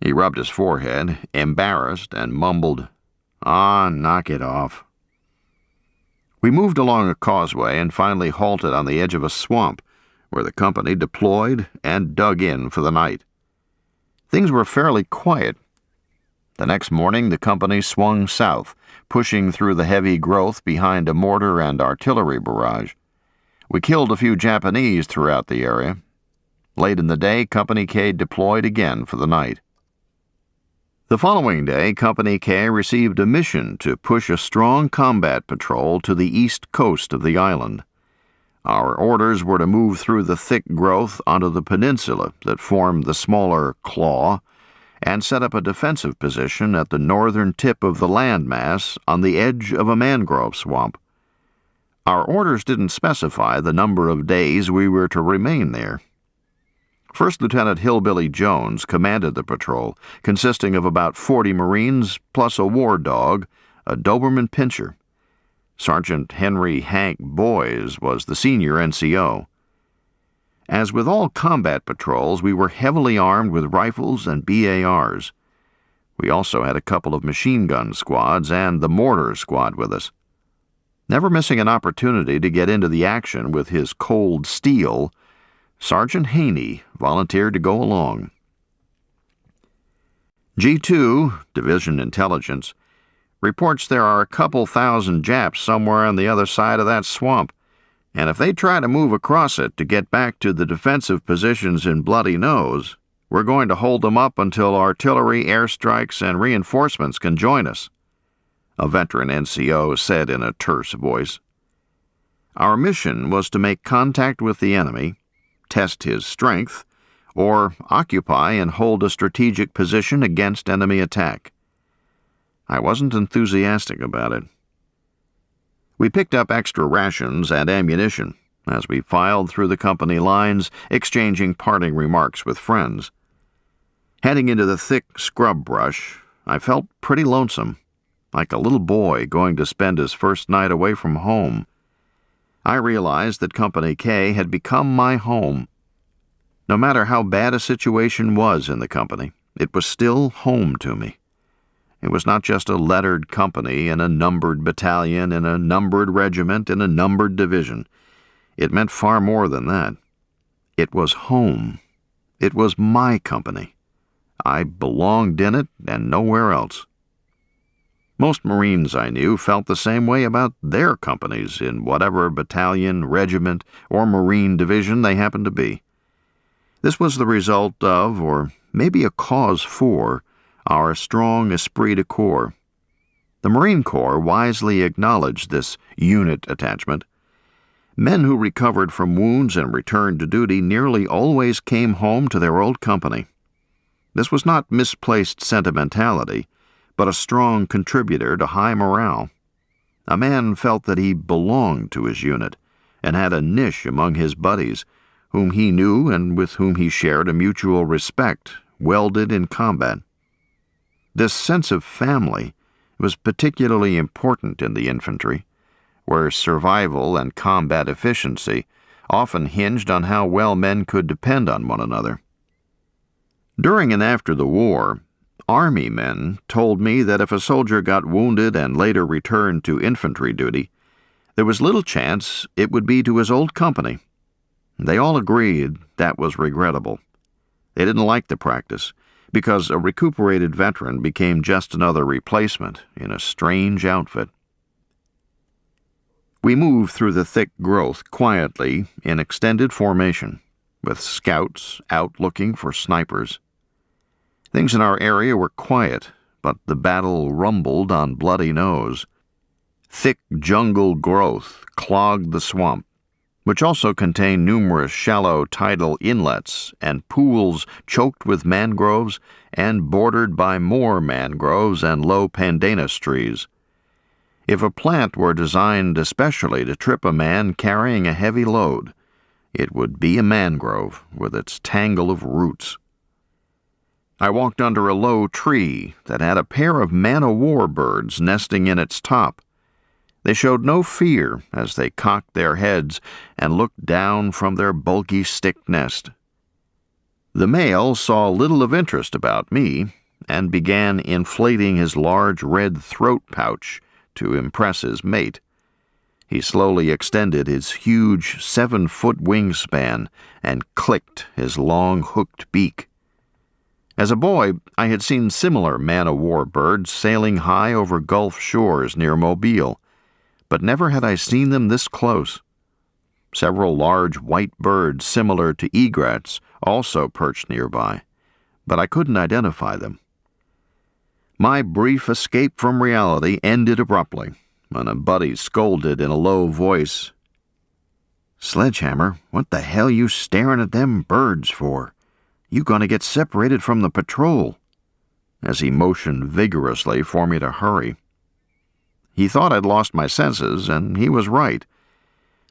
He rubbed his forehead, embarrassed, and mumbled, "Ah, knock it off." We moved along a causeway and finally halted on the edge of a swamp, where the company deployed and dug in for the night. Things were fairly quiet. The next morning, the company swung south, pushing through the heavy growth behind a mortar and artillery barrage. We killed a few Japanese throughout the area. Late in the day, Company K deployed again for the night. The following day, Company K received a mission to push a strong combat patrol to the east coast of the island. Our orders were to move through the thick growth onto the peninsula that formed the smaller Claw and set up a defensive position at the northern tip of the landmass on the edge of a mangrove swamp. Our orders didn't specify the number of days we were to remain there. First Lieutenant Hillbilly Jones commanded the patrol, consisting of about 40 Marines plus a war dog, a Doberman Pinscher. Sergeant Henry Hank Boys was the senior NCO. As with all combat patrols, we were heavily armed with rifles and BARs. We also had a couple of machine gun squads and the mortar squad with us. Never missing an opportunity to get into the action with his cold steel, Sergeant Haney volunteered to go along. G2, Division Intelligence, reports there are a couple thousand Japs somewhere on the other side of that swamp, and if they try to move across it to get back to the defensive positions in Bloody Nose, we're going to hold them up until artillery, airstrikes, and reinforcements can join us, a veteran NCO said in a terse voice. Our mission was to make contact with the enemy, test his strength, or occupy and hold a strategic position against enemy attack. I wasn't enthusiastic about it. We picked up extra rations and ammunition as we filed through the company lines, exchanging parting remarks with friends. Heading into the thick scrub brush, I felt pretty lonesome, like a little boy going to spend his first night away from home. I realized that Company K had become my home. No matter how bad a situation was in the company, it was still home to me. It was not just a lettered company in a numbered battalion, in a numbered regiment, in a numbered division. It meant far more than that. It was home. It was my company. I belonged in it and nowhere else. Most Marines I knew felt the same way about their companies in whatever battalion, regiment, or Marine division they happened to be. This was the result of, or maybe a cause for, our strong esprit de corps. The Marine Corps wisely acknowledged this unit attachment. Men who recovered from wounds and returned to duty nearly always came home to their old company. This was not misplaced sentimentality, but a strong contributor to high morale. A man felt that he belonged to his unit and had a niche among his buddies, whom he knew and with whom he shared a mutual respect, welded in combat. This sense of family was particularly important in the infantry, where survival and combat efficiency often hinged on how well men could depend on one another. During and after the war, Army men told me that if a soldier got wounded and later returned to infantry duty, there was little chance it would be to his old company. They all agreed that was regrettable. They didn't like the practice, because a recuperated veteran became just another replacement in a strange outfit. We moved through the thick growth quietly in extended formation, with scouts out looking for snipers. Things in our area were quiet, but the battle rumbled on Bloody Nose. Thick jungle growth clogged the swamp, which also contained numerous shallow tidal inlets and pools choked with mangroves and bordered by more mangroves and low pandanus trees. If a plant were designed especially to trip a man carrying a heavy load, it would be a mangrove with its tangle of roots. I walked under a low tree that had a pair of man-o'-war birds nesting in its top. They showed no fear as they cocked their heads and looked down from their bulky stick nest. The male saw little of interest about me and began inflating his large red throat pouch to impress his mate. He slowly extended his huge 7-foot wingspan and clicked his long hooked beak. As a boy, I had seen similar man-o'-war birds sailing high over Gulf shores near Mobile, but never had I seen them this close. Several large white birds similar to egrets also perched nearby, but I couldn't identify them. My brief escape from reality ended abruptly when a buddy scolded in a low voice, "Sledgehammer, what the hell you staring at them birds for? You gonna get separated from the patrol," as he motioned vigorously for me to hurry. He thought I'd lost my senses, and he was right.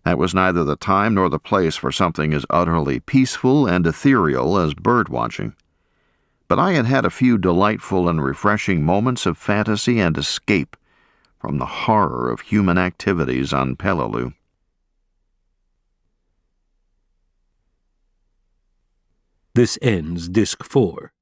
That was neither the time nor the place for something as utterly peaceful and ethereal as bird-watching. But I had had a few delightful and refreshing moments of fantasy and escape from the horror of human activities on Peleliu. This ends Disc 4.